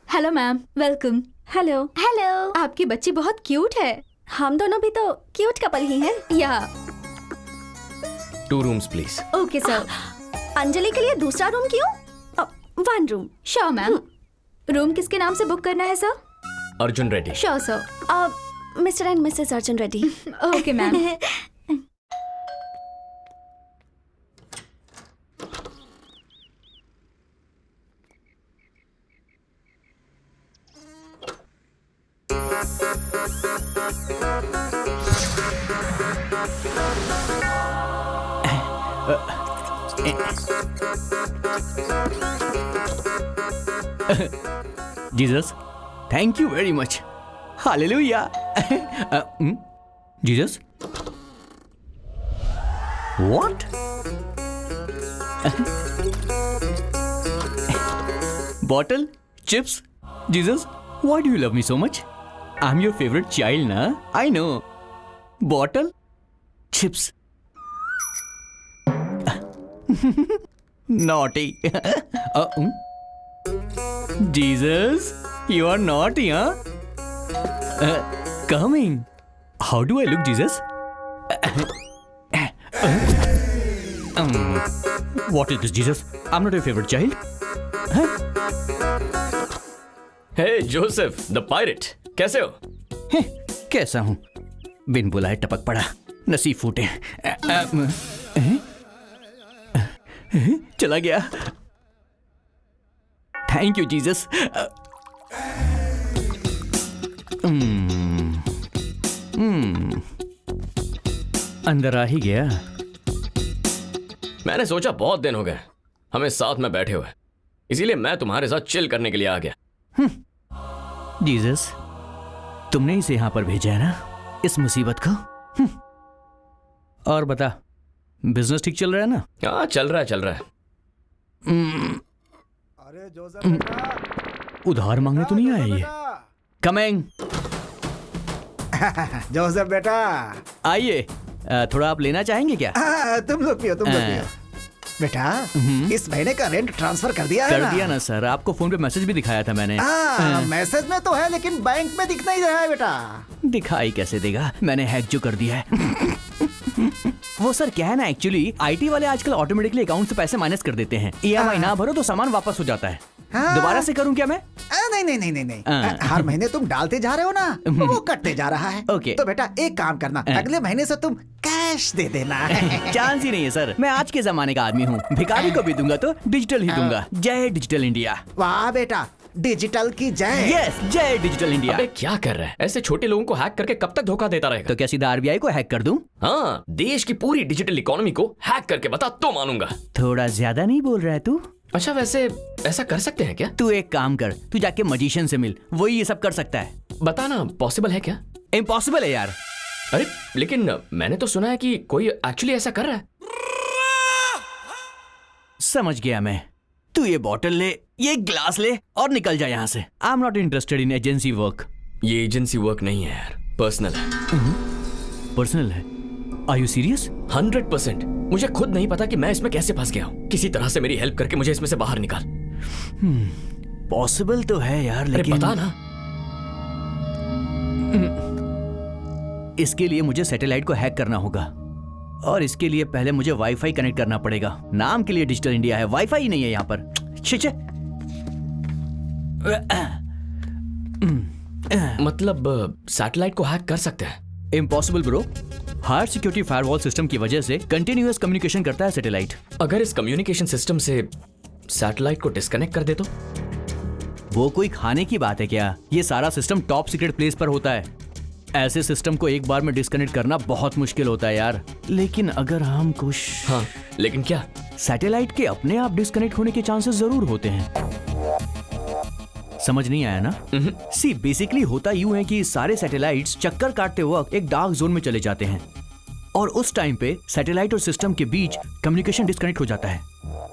Hello ma'am, welcome. Hello. Hello. आपकी बच्ची बहुत क्यूट है। हम दोनों भी तो क्यूट कपल ही हैं। या 2 rooms please. Okay sir. Anjali के लिए दूसरा रूम क्यों? 1 रूम। Sure ma'am. रूम किसके नाम से बुक करना है sir? Arjun Reddy. Sure sir. Mister and missus Arjun Reddy. Okay ma'am. Jesus, thank you very much. Hallelujah. Jesus, what? Bottle, chips. Jesus, why do you love me so much? I am your favourite child ना? I know. Bottle, chips. Naughty. Jesus, you are naughty, huh? Coming. How do I look, Jesus? What is this, Jesus? I'm not your favorite child. Huh? Hey, Joseph, the pirate. कैसे हो? कैसा हूँ? बिन बुलाए टपक पड़ा, नसीब फूटे। चला गया। Thank you Jesus. अंदर आ ही गया। मैंने सोचा बहुत दिन हो गए हमें साथ में बैठे हुए, इसीलिए मैं तुम्हारे साथ चिल करने के लिए आ गया। जीसस, तुमने इसे यहां पर भेजा है ना, इस मुसीबत को। और बता, बिजनेस ठीक चल रहा है ना? हाँ, चल रहा है। अरे जोसेफ बेटा, उधार मांगने तो नहीं आया ये? कमिंग। जोसेफ बेटा, आइए। थोड़ा आप लेना चाहेंगे क्या? तुम लोग पियो, तुम लोग पियो। बेटा, इस महीने का रेंट ट्रांसफर कर दिया है ना? कर दिया ना सर, आपको फोन पे मैसेज भी दिखाया था मैंने। मैसेज में तो है, लेकिन बैंक में दिख नहीं रहा है बेटा। दिखाई कैसे देगा, मैंने हैक जो कर दिया है। वो सर क्या है ना, एक्चुअली आईटी वाले आजकल ऑटोमेटिकली अकाउंट से पैसे माइनस कर देते हैं। ईएमआई ना भरो तो सामान वापस हो जाता है। दोबारा से करूं क्या मैं? नहीं। हर महीने तुम डालते जा रहे हो ना, वो कटते जा रहा है। ओके। तो बेटा एक काम करना, अगले महीने से तुम कैश दे देना। चांस ही नहीं है सर, मैं आज के जमाने का आदमी हूँ। भिखारी को भी दूंगा तो डिजिटल ही दूंगा। जय डिजिटल इंडिया। वाह बेटा, डिजिटल की जय। यस, जय डिजिटल इंडिया। अबे क्या कर रहा है? ऐसे छोटे लोगों को हैक करके कब तक धोखा देता रहेगा? तो क्या सीधा आरबीआई को हैक कर दूं? हाँ, देश की पूरी डिजिटल इकोनॉमी को हैक करके बता तो मानूंगा। थोड़ा ज्यादा नहीं बोल रहा है तू? अच्छा, वैसे ऐसा कर सकते हैं क्या? तू एक काम कर, तू जाके मजिशियन से मिल, वही ये सब कर सकता है। बताना, पॉसिबल है क्या? इम्पॉसिबल है यार। अरे लेकिन मैंने तो सुना है कि कोई एक्चुअली ऐसा कर रहा है। समझ गया मैं। तू ये बॉटल ले, ये ग्लास ले और निकल जा यहाँ से। I am not interested in agency work. ये एजेंसी वर्क नहीं है यार, पर्सनल है। पर्सनल है? Are you serious? 100%। मुझे खुद नहीं पता कि मैं इसमें कैसे फंस गया हूँ। किसी तरह से मेरी हेल्प करके मुझे इसमें से बाहर निकाल। पॉसिबल तो है यार, लेकिन बता ना। इसके लिए मुझे सैटेलाइट को हैक करना होगा, और इसके लिए पहले मुझे वाईफाई कनेक्ट करना पड़ेगा। नाम के लिए डिजिटल इंडिया है, वाईफाई ही नहीं है यहाँ पर। छे। मतलब सैटेलाइट को हैक कर सकते हैं? Impossible bro. Higher security firewall system की वजह से कंटिन्यूअस कम्युनिकेशन करता है सैटेलाइट। अगर इस कम्युनिकेशन सिस्टम से सैटेलाइट को डिस्कनेक्ट कर दे तो? वो कोई खाने की बात है क्या? ये सारा सिस्टम टॉप सीक्रेट प्लेस पर होता है। ऐसे सिस्टम को एक बार में डिस्कनेक्ट करना बहुत मुश्किल होता है यार। लेकिन अगर हम कुछ... हाँ, लेकिन क्या? सैटेलाइट के अपने आप डिस्कनेक्ट होने के चांसेस जरूर होते हैं। समझ नहीं आया ना? सी बेसिकली होता यूं है कि सारे सैटेलाइट्स चक्कर काटते वक्त एक डार्क जोन में चले जाते हैं, और उस टाइम पे सैटेलाइट और सिस्टम के बीच कम्युनिकेशन डिस्कनेक्ट हो जाता है।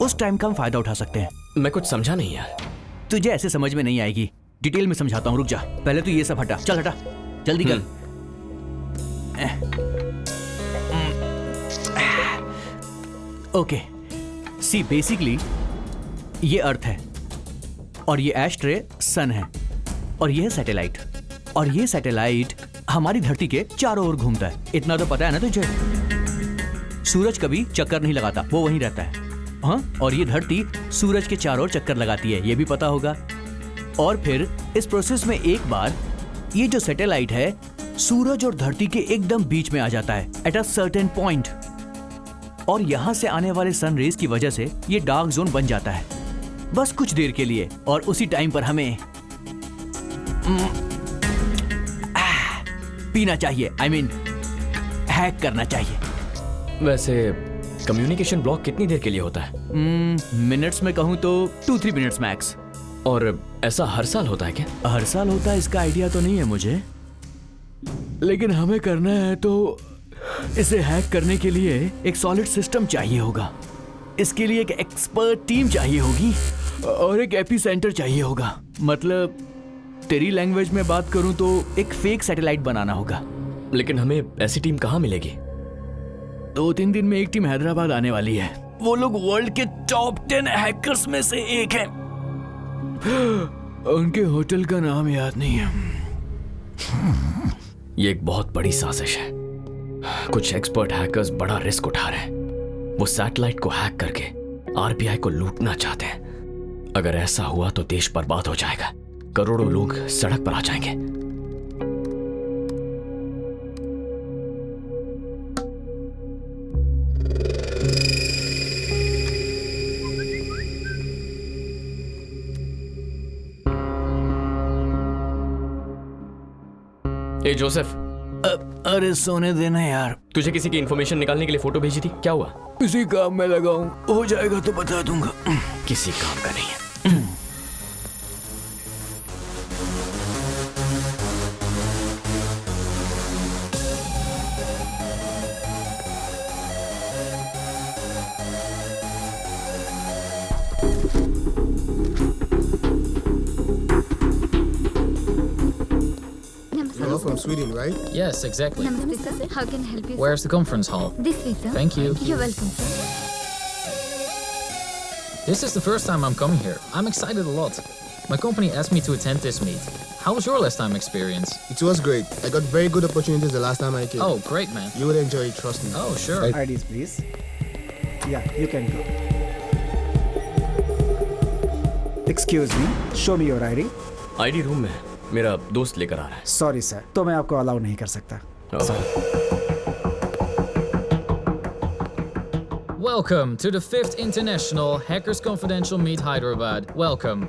उस टाइम का हम फायदा उठा सकते हैं। मैं कुछ समझा नहीं यार। तुझे ऐसे समझ में नहीं आएगी। डिटेल में समझाता हूँ, रुक जा। पहले तो ये सब हटा, चल हटा, जल्दी कर। ओके, सी बेसिकली ये अर्थ है और ये एस्ट्रे सन है और ये है सैटेलाइट, और ये सैटेलाइट हमारी धरती के चारों ओर घूमता है। इतना तो पता है ना तुझे? सूरज कभी चक्कर नहीं लगाता, वो वहीं रहता है। हाँ, और ये धरती सूरज के चारों ओर चक्कर लगाती है, ये भी पता होगा। और फिर इस प्रोसेस में एक बार ये जो सैटेलाइट है सूरज और धरती के एकदम बीच में आ जाता है एट अ सर्टेन पॉइंट, और यहां से आने वाले सन रेज की वजह से ये डार्क जोन बन जाता है बस कुछ देर के लिए, और उसी टाइम पर हमें पीना चाहिए, आई मीन हैक करना चाहिए। वैसे कम्युनिकेशन ब्लॉक कितनी देर के लिए होता है? मिनट्स में कहूँ तो 2-3 मिनट्स मैक्स। और ऐसा हर साल होता है क्या? हर साल होता है इसका आइडिया तो नहीं है मुझे, लेकिन हमें करना है तो इसे हैक करने के लिए एक सॉलिड सिस्टम चाहिए होगा। इसके लिए एक एक्सपर्ट टीम चाहिए होगी और एक एपी सेंटर चाहिए होगा। मतलब तेरी लैंग्वेज में बात करूं तो एक फेक सैटेलाइट बनाना होगा। लेकिन हमें ऐसी टीम कहाँ मिलेगी? 2-3 दिन में एक टीम हैदराबाद आने वाली है। वो लोग वर्ल्ड के टॉप 10 हैकर्स में से एक है। उनके होटल का नाम याद नहीं है। ये एक बहुत बड़ी साजिश है। कुछ एक्सपर्ट हैकर्स बड़ा रिस्क उठा रहे हैं। वो सैटेलाइट को हैक करके आरबीआई को लूटना चाहते हैं। अगर ऐसा हुआ तो देश बर्बाद हो जाएगा, करोड़ों लोग सड़क पर आ जाएंगे। ए जोसेफ, अरे सोने देना यार। तुझे किसी की इंफॉर्मेशन निकालने के लिए फोटो भेजी थी, क्या हुआ? किसी काम में लगा हूं, हो जाएगा तो बता दूंगा। किसी काम का नहीं है। You're from Sweden, right? Yes, exactly. Namaste, sir. How can I help you? Where's the conference hall? This way, sir. Thank you. You're welcome, sir. This is the first time I'm coming here. I'm excited a lot. My company asked me to attend this meet. How was your last time experience? It was great. I got very good opportunities the last time I came. Oh, great, man. You would enjoy it, trust me. Oh, sure. IDs, please. Yeah, you can go. Excuse me, show me your ID. ID room में मेरा दोस्त लेकर आ रहा है। सॉरी सर, तो मैं आपको अलाउ नहीं कर सकता। Welcome to the 5th International Hackers Confidential Meet Hyderabad. Welcome.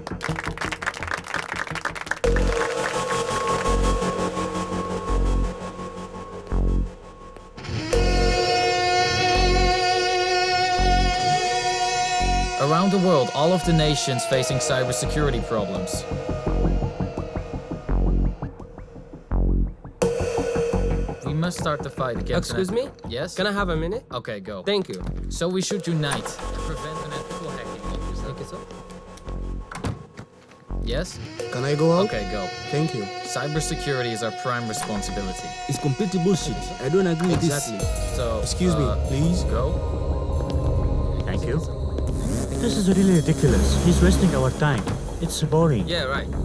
Around the world, all of the nations facing cybersecurity problems. We must start the fight against... Excuse me? Yes? Can I have a minute? Okay, go. Thank you. So we should unite and prevent unethical hacking. Thank you, sir. Yes? Can I go out? Okay, go. Thank you. Cybersecurity is our prime responsibility. It's completely bullshit. I don't agree with this. Exactly. So, Excuse me, please. Go. Thank you. This is really ridiculous. He's wasting our time. It's boring. Yeah, right.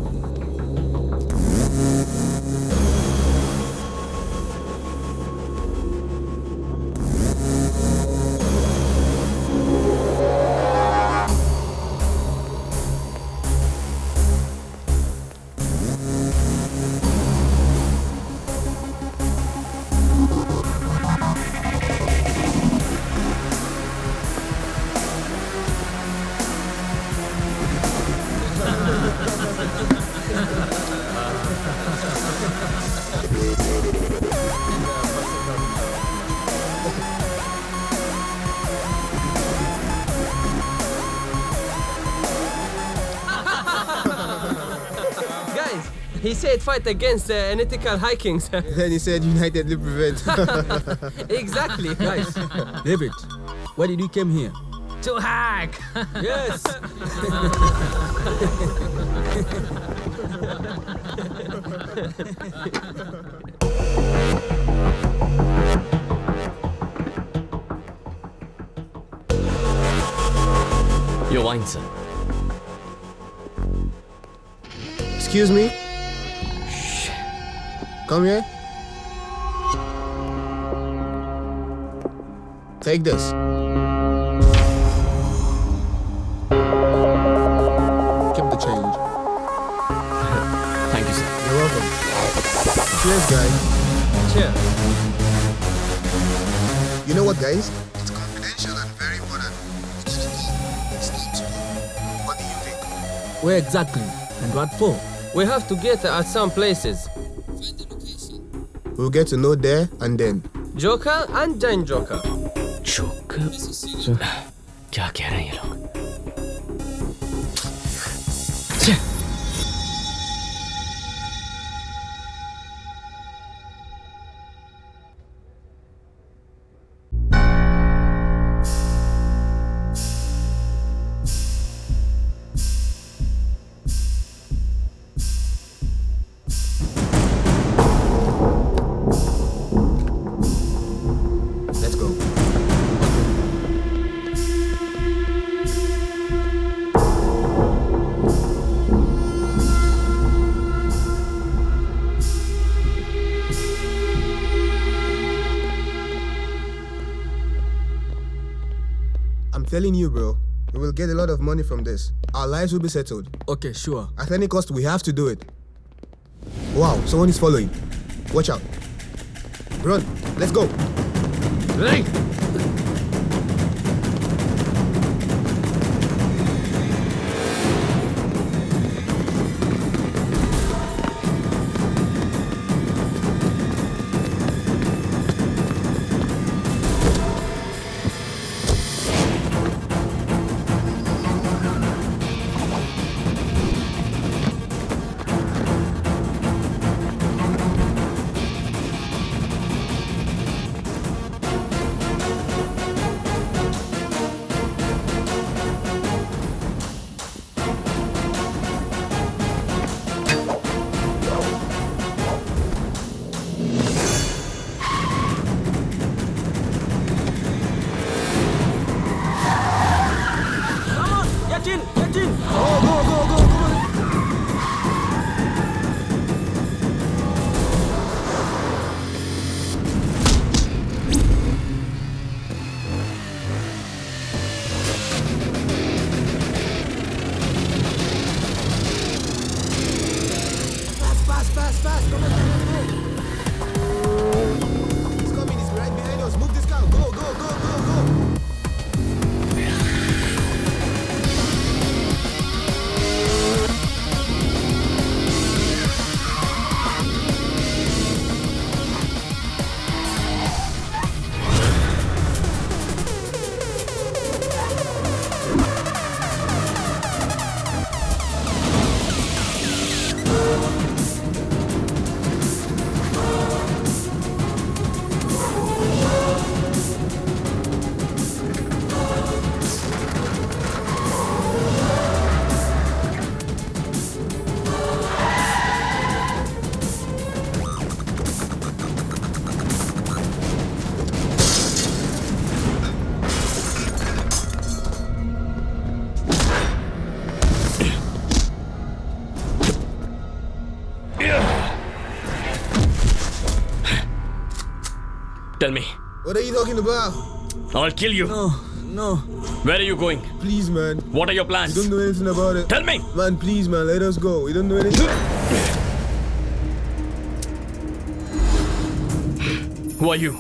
He said fight against unethical hikings. Then he said United will prevent. Exactly. Guys, David, why did you come here? to hack. Yes. Your wine, sir. Excuse me? Come here. Take this. Keep the change. Thank you, sir. You're welcome. Cheers, guys. Cheers. You know what, guys? It's confidential and very important. What do you think? Where exactly? And what for? We have to get at some places. We'll get to know there and then. Joker and Jane Joker. Joker? क्या कह रहे हैं ये लोग? Let's go. I'm telling you, bro. We will get a lot of money from this. Our lives will be settled. Okay, sure. At any cost, we have to do it. Wow, someone is following. Watch out. Run. Let's go. Right. Fast. Come on. He's coming. He's right behind us. Move this car. Go. Tell me. What are you talking about? I'll kill you. No. Where are you going? Please, man. What are your plans? We don't know anything about it. Tell me. Man, please, man. Let us go. We don't know anything. Who are you?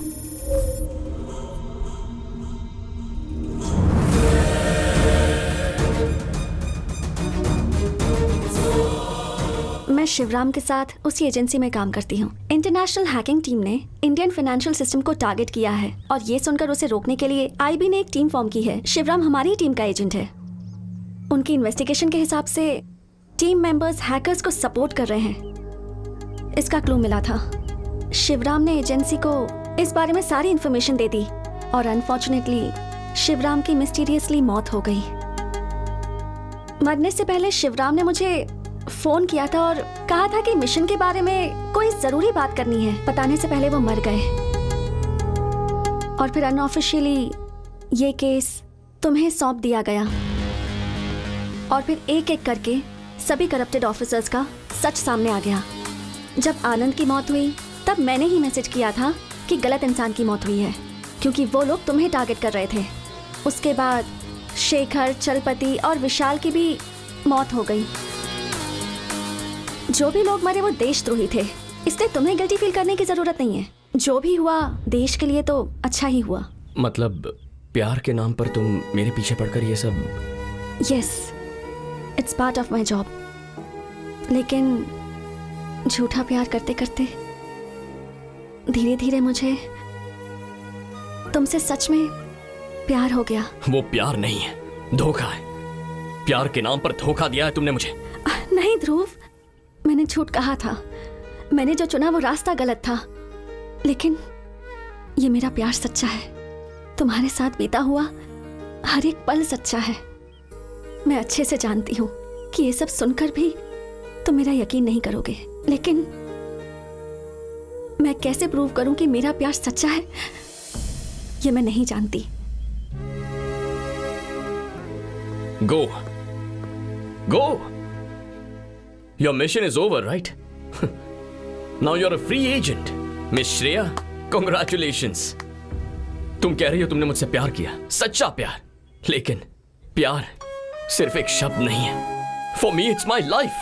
मैं शिवराम के साथ उसी एजेंसी में काम करती हूँ। इंटरनेशनल हैकिंग टीम ने इंडियन फाइनेंशियल सिस्टम को टारगेट किया है और ये सुनकर उसे रोकने के लिए आईबी ने एक टीम फॉर्म की है। शिवराम हमारी टीम का एजेंट है। उनकी इन्वेस्टिगेशन के हिसाब से टीम मेंबर्स हैकर्स को सपोर्ट कर रहे हैं। इसका क्लू मिला था। शिवराम ने एजेंसी को इस बारे में सारी इन्फॉर्मेशन दे दी और अनफॉर्चुनेटली शिवराम की मिस्टीरियसली मौत हो गई। मरने से पहले शिवराम ने मुझे फोन किया था और कहा था कि मिशन के बारे में कोई जरूरी बात करनी है। बताने से पहले वो मर गए और फिर अनऑफिशियली ये केस तुम्हें सौंप दिया गया। और फिर एक एक करके सभी करप्टेड ऑफिसर्स का सच सामने आ गया। जब आनंद की मौत हुई तब मैंने ही मैसेज किया था कि गलत इंसान की मौत हुई है, क्योंकि वो लोग तुम्हें टारगेट कर रहे थे। उसके बाद शेखर, चलपति और विशाल की भी मौत हो गई। जो भी लोग मरे वो देशद्रोही थे, इसलिए तुम्हें गिल्टी फील करने की जरूरत नहीं है। जो भी हुआ देश के लिए तो अच्छा ही हुआ। मतलब प्यार के नाम पर तुम मेरे पीछे पड़कर ये सब? Yes, it's part of my job. लेकिन झूठा प्यार करते करते धीरे धीरे मुझे तुमसे सच में प्यार हो गया। वो प्यार नहीं है, धोखा है। प्यार के नाम पर धोखा दिया है तुमने मुझे। नहीं ध्रुव, मैंने झूठ कहा था। मैंने जो चुना वो रास्ता गलत था, लेकिन ये मेरा प्यार सच्चा है। तुम्हारे साथ बीता हुआ हर एक पल सच्चा है। मैं अच्छे से जानती हूँ कि ये सब सुनकर भी तुम मेरा यकीन नहीं करोगे, लेकिन मैं कैसे प्रूव करूं कि मेरा प्यार सच्चा है ये मैं नहीं जानती। Go. Go. Your mission is over, right? Now you're a free agent. Miss Shreya, congratulations. तुम कह रही हो तुमने मुझसे प्यार किया, सच्चा प्यार। लेकिन प्यार सिर्फ एक शब्द नहीं है। For me, it's my life.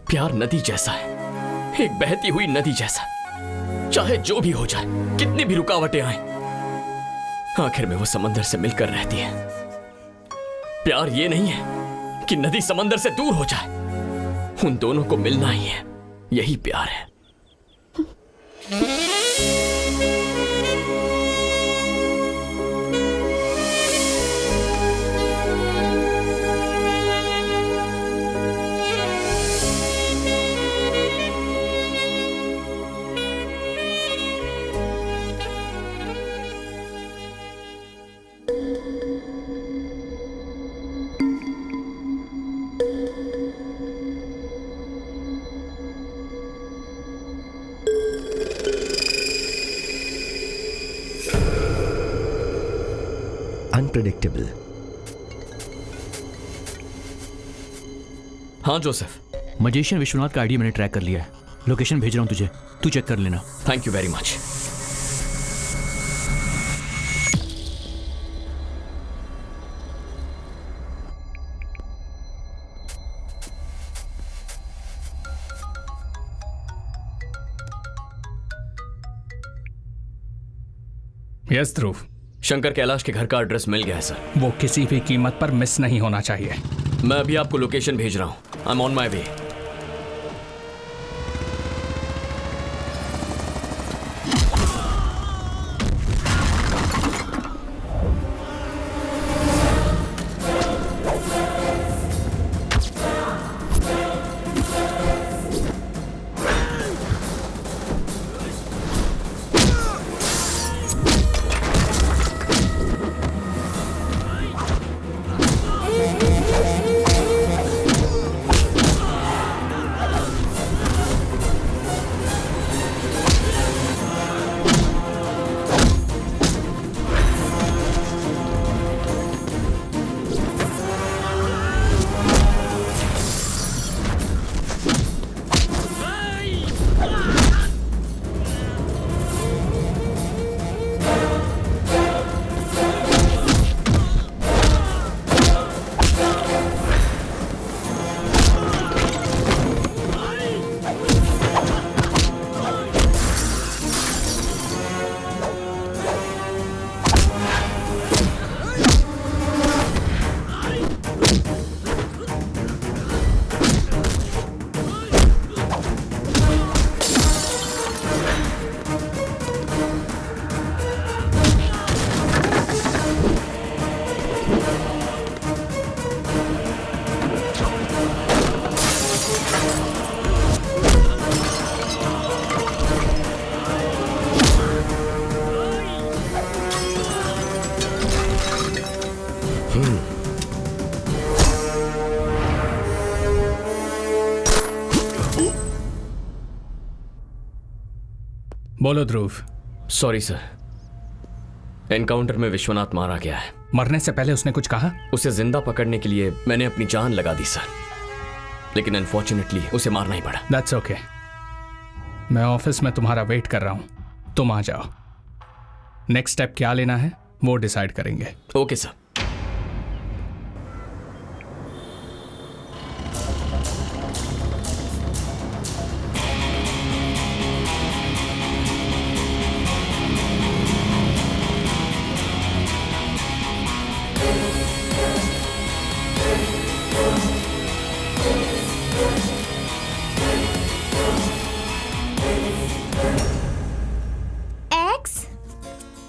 प्यार नदी जैसा है, एक बहती हुई नदी जैसा। चाहे जो भी हो जाए, कितनी भी रुकावटें आए, आखिर में वो समंदर से मिलकर रहती है। प्यार ये नहीं है कि नदी समंदर से दूर हो जाए, उन दोनों को मिलना ही है, यही प्यार है। अनप्रेडिक्टेबल। हाँ जोसेफ, मजिशियन विश्वनाथ का आईडी मैंने ट्रैक कर लिया है। लोकेशन भेज रहा हूं तुझे, तू चेक कर लेना। Thank you very much. Yes Dhruv, Shankar Kailash के घर का एड्रेस मिल गया है सर। वो किसी भी कीमत पर मिस नहीं होना चाहिए। मैं अभी आपको लोकेशन भेज रहा हूं। आई एम ऑन माई वे। बोलो ध्रुव। सॉरी सर, एनकाउंटर में विश्वनाथ मारा गया है। मरने से पहले उसने कुछ कहा? उसे जिंदा पकड़ने के लिए मैंने अपनी जान लगा दी सर, लेकिन अनफॉर्चुनेटली उसे मारना ही पड़ा। That's okay. मैं ऑफिस में तुम्हारा वेट कर रहा हूं, तुम आ जाओ। नेक्स्ट स्टेप क्या लेना है वो डिसाइड करेंगे। Okay sir.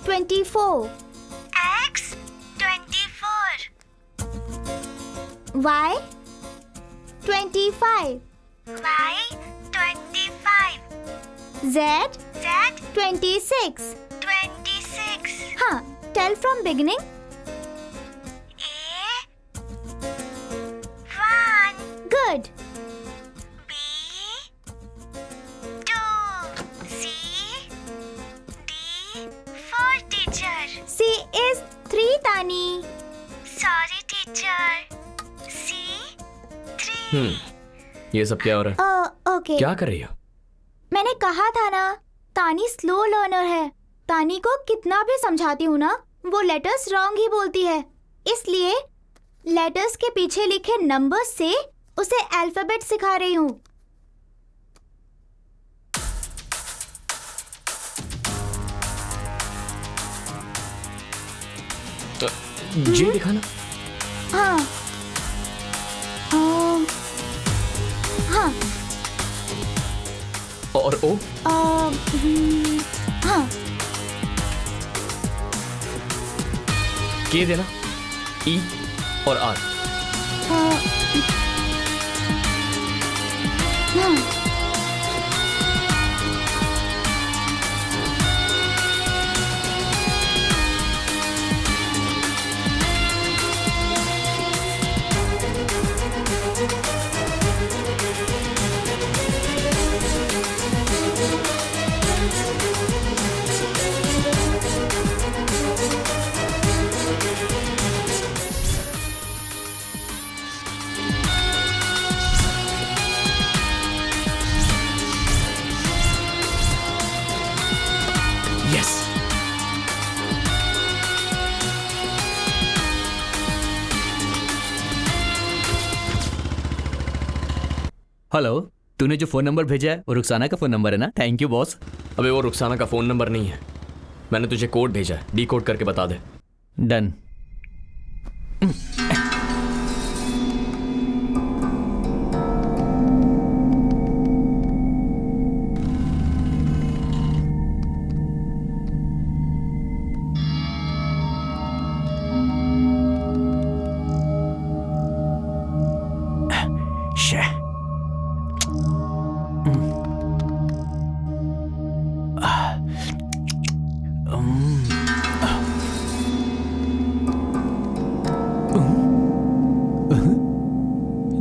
X24. X24. Y25. Y25. Z26. 26. हाँ, tell from beginning. A1. Good. B2. C. D4 teacher. C is 3 Tani. Sorry teacher. C3. ये सब क्या हो रहा है? Okay. क्या कर रही हो? मैंने कहा था ना, तानी स्लो लर्नर है। तानी को कितना भी समझाती हूँ ना, वो लेटर्स रॉन्ग ही बोलती है। इसलिए लेटर्स के पीछे लिखे नंबर्स से उसे अल्फाबेट सिखा रही हूँ। जी दिखाना। हाँ। हाँ। और ओ? हाँ। के देना। ई और आर। हाँ। हेलो, तूने जो फोन नंबर भेजा है वो रुखसाना का फोन नंबर है ना? Thank you boss. अबे वो रुखसाना का फोन नंबर नहीं है, मैंने तुझे कोड भेजा है, डीकोड करके बता दे। डन।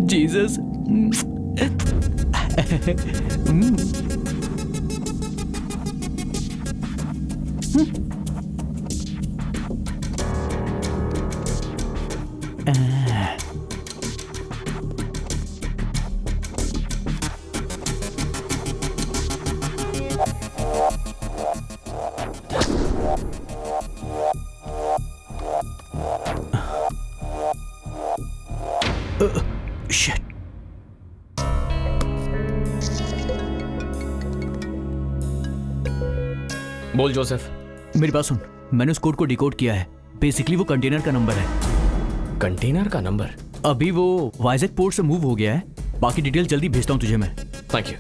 Jesus. Shit. बोल जोसेफ। मेरी बात सुन, मैंने उस कोड को डिकोड किया है। बेसिकली वो कंटेनर का नंबर है। कंटेनर का नंबर? अभी वो वाइजैक पोर्ट से मूव हो गया है। बाकी डिटेल जल्दी भेजता हूँ तुझे मैं। Thank you.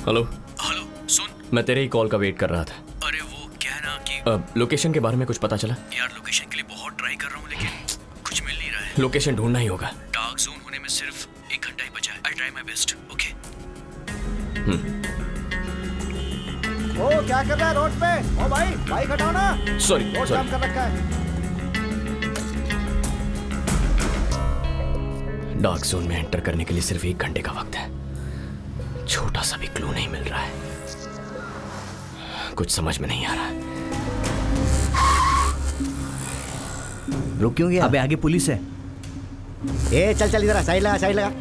हेलो। हेलो, सुन। मैं तेरे ही कॉल का वेट कर रहा था। अरे वो क्या है ना कि लोकेशन के बारे में कुछ पता चला? यार लोकेशन के लिए बहुत ट्राई कर रहा हूँ लेकिन कुछ मिल नहीं रहा है। लोकेशन ढूंढना ही होगा। डार्क जोन होने में सिर्फ 1 घंटा ही बचा है। I try my best. Okay. ओ क्या कर रहा है रोड पे? ओ भाई बाइक हटाओ ना। सॉरी रोड जाम कर रखा है। डार्क जोन में एंटर करने के लिए सिर्फ 1 घंटे का वक्त है। छोटा सा भी क्लू नहीं मिल रहा है। कुछ समझ में नहीं आ रहा है। रुक क्यों गया? अबे आगे पुलिस है। ए चल चल इधर साइड लगा, साइड लगा।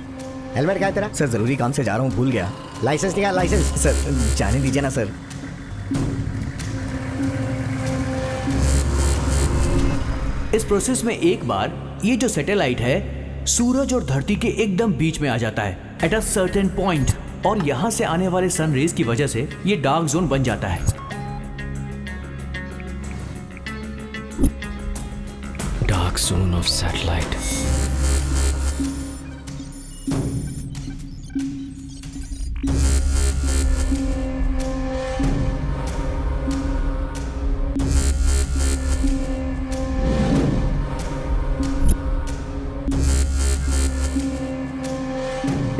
हेलमेट क्या है तेरा? सर जरूरी काम से जा रहा हूँ, भूल गया। लाइसेंस निकाल, लाइसेंस। सर जाने दीजिए ना सर। इस प्रोसेस में एक बार ये जो सैटेलाइट है सूरज और धरती के एकदम बीच में आ जाता है एट अ सर्टेन पॉइंट, और यहां से आने वाले सन रेज की वजह से ये डार्क जोन बन जाता है। Dark zone of satellite.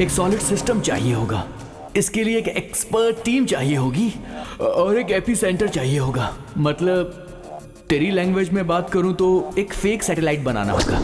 एक सॉलिड सिस्टम चाहिए होगा, इसके लिए एक एक्सपर्ट टीम चाहिए होगी और एक एपी सेंटर चाहिए होगा। मतलब तेरी लैंग्वेज में बात करूं तो एक फेक सैटेलाइट बनाना होगा।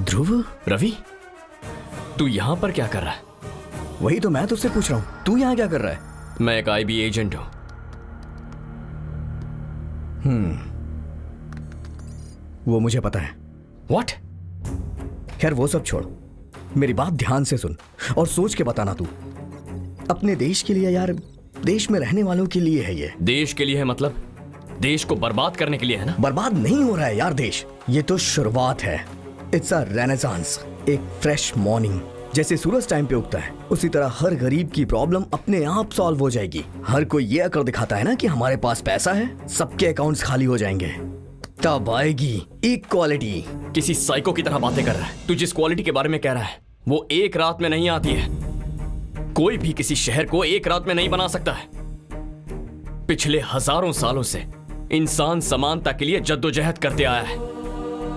ध्रुव, रवि, तू यहां पर क्या कर रहा है? वही तो मैं तुझसे पूछ रहा हूं, तू यहां क्या कर रहा है? मैं एक आईबी एजेंट हूं। वो मुझे पता है। What? खैर वो सब छोड़, मेरी बात ध्यान से सुन और सोच के बताना तू। अपने देश के लिए यार, देश में रहने वालों के लिए है ये। देश के लिए है मतलब देश को बर्बाद करने के लिए है ना? बर्बाद नहीं हो रहा है यार देश, ये तो शुरुआत है। इट्स अ रेनेसांस, एक फ्रेश मॉर्निंग। जैसे सूरज टाइम पे उगता है उसी तरह हर गरीब की प्रॉब्लम अपने आप सॉल्व हो जाएगी। हर कोई ये अकड़ दिखाता है ना कि हमारे पास पैसा है, सबके अकाउंट्स खाली हो जाएंगे, तब आएगी इक्वालिटी। किसी साइको की तरह बातें कर रहा है। तू जिस क्वालिटी के बारे में कह रहा है वो एक रात में नहीं आती है। कोई भी किसी शहर को एक रात में नहीं बना सकता है। पिछले हजारों सालों से इंसान समानता के लिए जद्दोजहद करते आया है।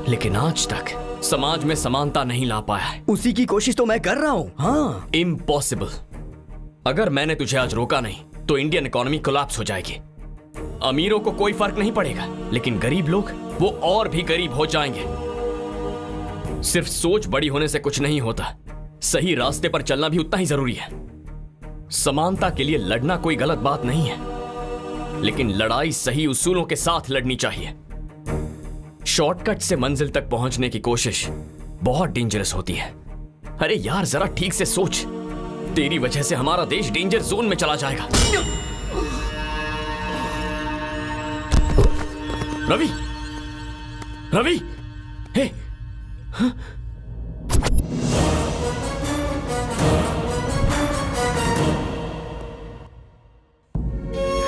लेकिन आज तक समाज में समानता नहीं ला पाया है। उसी की कोशिश तो मैं कर रहा हूँ। हाँ, इम्पॉसिबल। अगर मैंने तुझे आज रोका नहीं तो इंडियन इकोनॉमी कोलैप्स हो जाएगी। अमीरों को कोई फर्क नहीं पड़ेगा, लेकिन गरीब लोग वो और भी गरीब हो जाएंगे। सिर्फ सोच बड़ी होने से कुछ नहीं होता, सही रास्ते पर चलना भी उतना ही जरूरी है। समानता के लिए लड़ना कोई गलत बात नहीं है, लेकिन लड़ाई सही उसूलों के साथ लड़नी चाहिए। शॉर्टकट से मंजिल तक पहुंचने की कोशिश बहुत डेंजरस होती है। अरे यार, जरा ठीक से सोच, तेरी वजह से हमारा देश डेंजर जोन में चला जाएगा। रवि, रवि, हे, हाँ?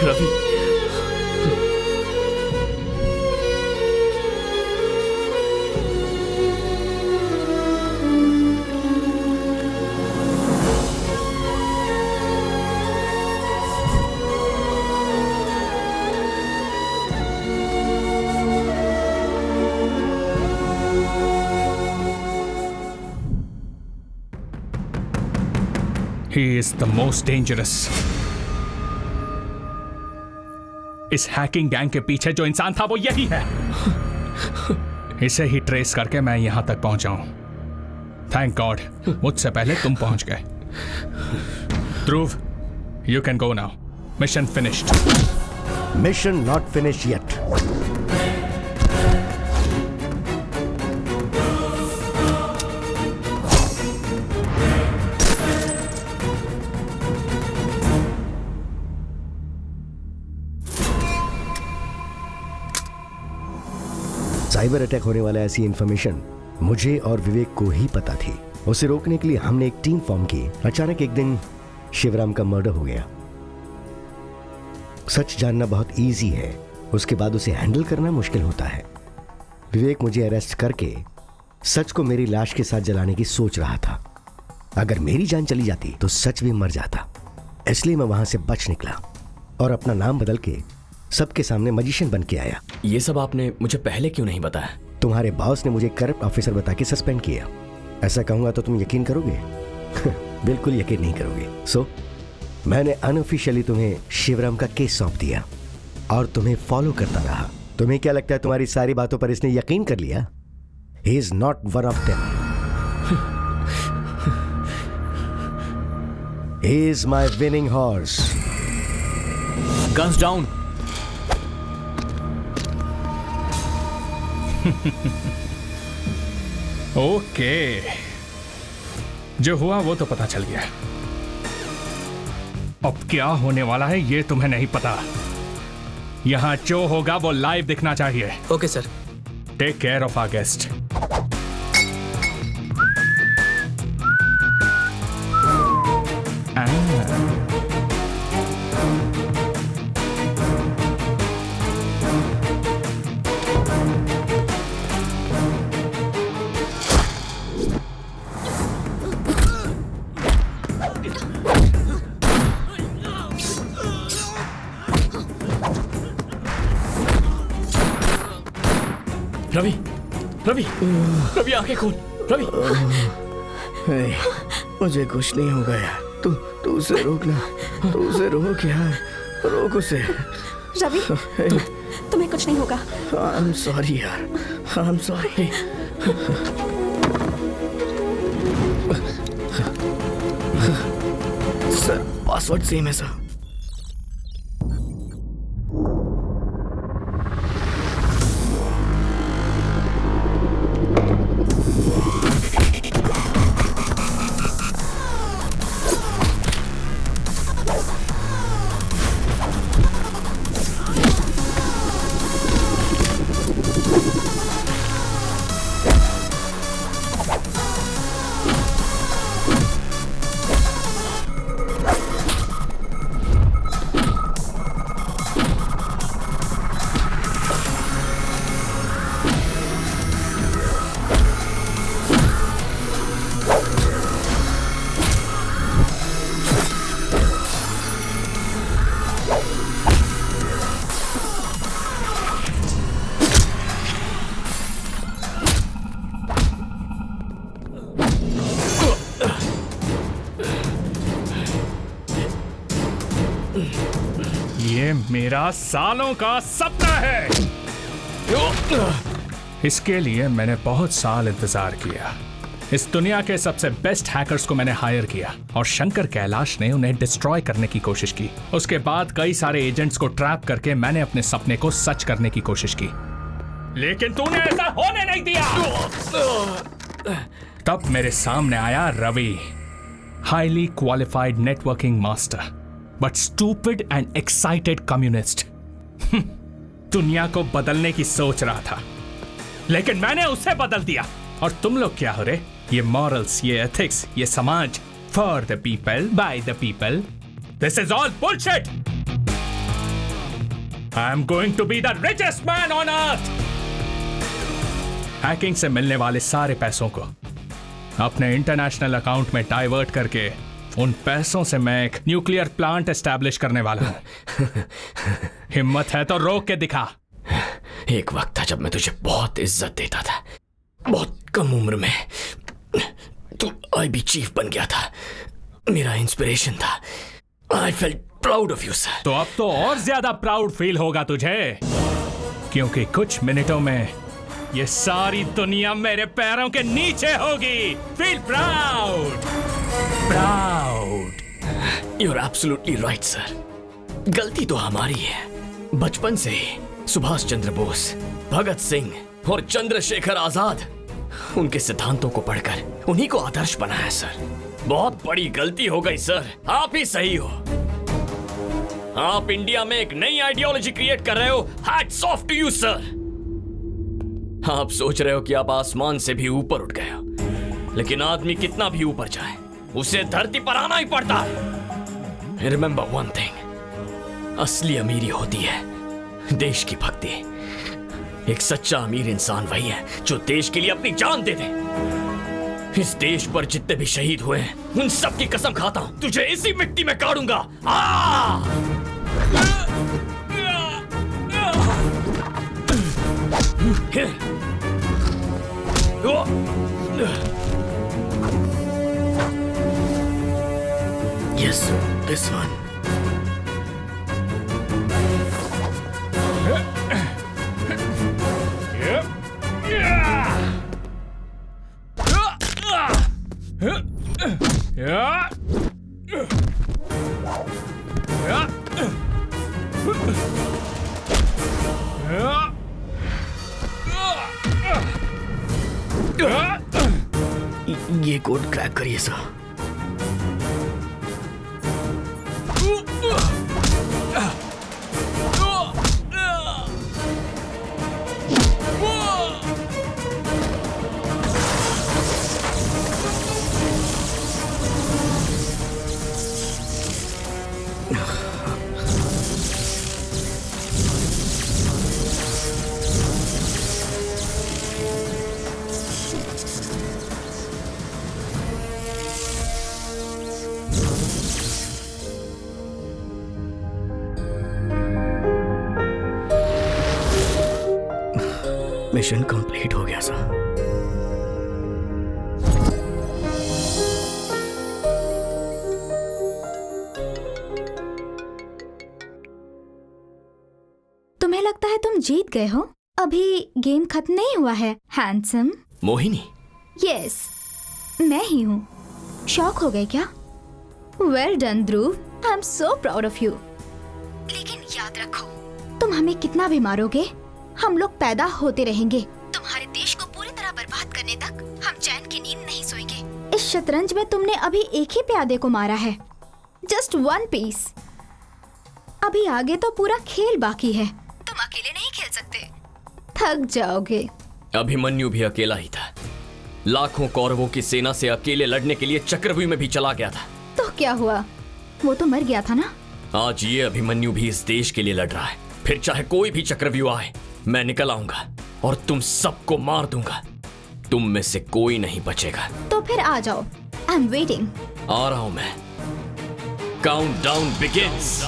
Ravi, He is the most dangerous. इस हैकिंग गैंग के पीछे जो इंसान था वो यही है। इसे ही ट्रेस करके मैं यहां तक पहुंचा हूं। थैंक गॉड मुझसे पहले तुम पहुंच गए। Dhruv, you can go now. Mission finished. Mission not finish yet. Cyber attack होने वाला ऐसी इंफॉर्मेशन मुझे और विवेक को ही पता थी। उसे रोकने के लिए हमने एक टीम फॉर्म की। अचानक एक दिन शिवराम का मर्डर हो गया। सच जानना बहुत इजी है, उसके बाद उसे हैंडल करना मुश्किल होता है। विवेक मुझे अरेस्ट करके सच को मेरी लाश के साथ जलाने की सोच रहा था। अगर मेरी जान चली जाती तो सच भी मर जाता, इसलिए मैं वहां से बच निकला और अपना नाम बदल के सबके सामने मैजिशियन बन के आया। ये सब आपने मुझे पहले क्यों नहीं बताया? तुम्हारे बॉस ने मुझे करप्ट ऑफिसर बता के सस्पेंड किया। ऐसा कहूंगा तो तुम यकीन करोगे? बिल्कुल यकीन नहीं करोगे। सो मैंने अनऑफिशियली तुम्हें शिवराम का केस सौंप दिया और तुम्हें फॉलो करता रहा। तुम्हें क्या लगता है तुम्हारी सारी बातों पर इसने यकीन कर लिया? He is not one of them. He is my winning horse. Guns down. Okay, जो हुआ वो तो पता चल गया। अब क्या होने वाला है ये तुम्हें नहीं पता। यहां जो होगा वो लाइव दिखना चाहिए। Okay sir. Take care of our guest. Ravi, Ravi, Ravi आंखें खोल। रवि, मुझे कुछ नहीं होगा यार। तू उसे रोकना, तू उसे रोक यार, रोक उसे। रवि, तुम्हें कुछ नहीं होगा। आई एम सॉरी यार, I am sorry. Sir, password same है सर। ये मेरा सालों का सपना है। इसके लिए मैंने बहुत साल इंतजार किया। इस दुनिया के सबसे बेस्ट हैकर्स को मैंने हायर किया और शंकर कैलाश ने उन्हें डिस्ट्रॉय करने की कोशिश की। उसके बाद कई सारे एजेंट्स को ट्रैप करके मैंने अपने सपने को सच करने की कोशिश की, लेकिन तूने ऐसा होने नहीं दिया। तब मेरे सामने आया Ravi, highly qualified networking master but stupid and excited communist. दुनिया को बदलने की सोच रहा था, लेकिन मैंने उसे बदल दिया। और तुम लोग क्या हो रे? ये मॉरल्स, ये एथिक्स, ये समाज, for the people, by the people, this is all bullshit. I am going to be the richest man on earth. Hacking से मिलने वाले सारे पैसों को अपने इंटरनेशनल अकाउंट में डाइवर्ट करके उन पैसों से मैं एक न्यूक्लियर प्लांट एस्टैब्लिश करने वाला हूं। हिम्मत है तो रोक के दिखा। एक वक्त था जब मैं तुझे बहुत इज्जत देता था। बहुत कम उम्र में तू आईबी चीफ बन गया था, मेरा इंस्पिरेशन था। I felt proud of you sir. तो अब तो और ज्यादा प्राउड फील होगा तुझे, क्योंकि कुछ मिनटों में ये सारी दुनिया मेरे पैरों के नीचे होगी। Feel proud, proud. You are absolutely right sir. गलती तो हमारी है। बचपन से ही सुभाष चंद्र बोस, भगत सिंह और चंद्रशेखर आजाद, उनके सिद्धांतों को पढ़कर उन्हीं को आदर्श बनाया सर। बहुत बड़ी गलती हो गई सर। आप ही सही हो। आप इंडिया में एक नई आइडियोलॉजी क्रिएट कर रहे हो। Hats off to you sir. आप सोच रहे हो कि आप आसमान से भी ऊपर उठ गए हो, लेकिन आदमी कितना भी ऊपर जाए उसे धरती पर आना ही पड़ता है। रिमेंबर वन थिंग, असली अमीरी होती है देश की भक्ति। एक सच्चा अमीर इंसान वही है जो देश के लिए अपनी जान दे दे। इस देश पर जितने भी शहीद हुए हैं उन सब की कसम खाता हूं, तुझे इसी मिट्टी में गाड़ूंगा। Yes, this one. ये कोड क्रैक करिए सर। मिशन कंप्लीट हो गया सर। तुम्हें लगता है तुम जीत गए हो? अभी गेम खत्म नहीं हुआ है हैंडसम। मोहिनी? यस, मैं ही हूँ। शॉक हो गए क्या? Well done Dhruv, I am so proud of you. लेकिन याद रखो, तुम हमें कितना भी मारोगे, हम लोग पैदा होते रहेंगे। तुम्हारे देश को पूरी तरह बर्बाद करने तक हम चैन की नींद नहीं सोएंगे। इस शतरंज में तुमने अभी एक ही प्यादे को मारा है, जस्ट वन पीस। अभी आगे तो पूरा खेल बाकी है। तुम अकेले नहीं खेल सकते, थक जाओगे। अभिमन्यु भी अकेला ही था। लाखों कौरवों की सेना से अकेले लड़ने के लिए चक्रव्यूह में भी चला गया था। तो क्या हुआ? वो तो मर गया था ना। आज ये अभिमन्यु भी इस देश के लिए लड़ रहा है। फिर चाहे कोई भी चक्रव्यूह आए, मैं निकल आऊंगा और तुम सबको मार दूंगा। तुम में से कोई नहीं बचेगा। तो फिर आ जाओ, आई एम वेटिंग। आ रहा हूं मैं। Countdown begins.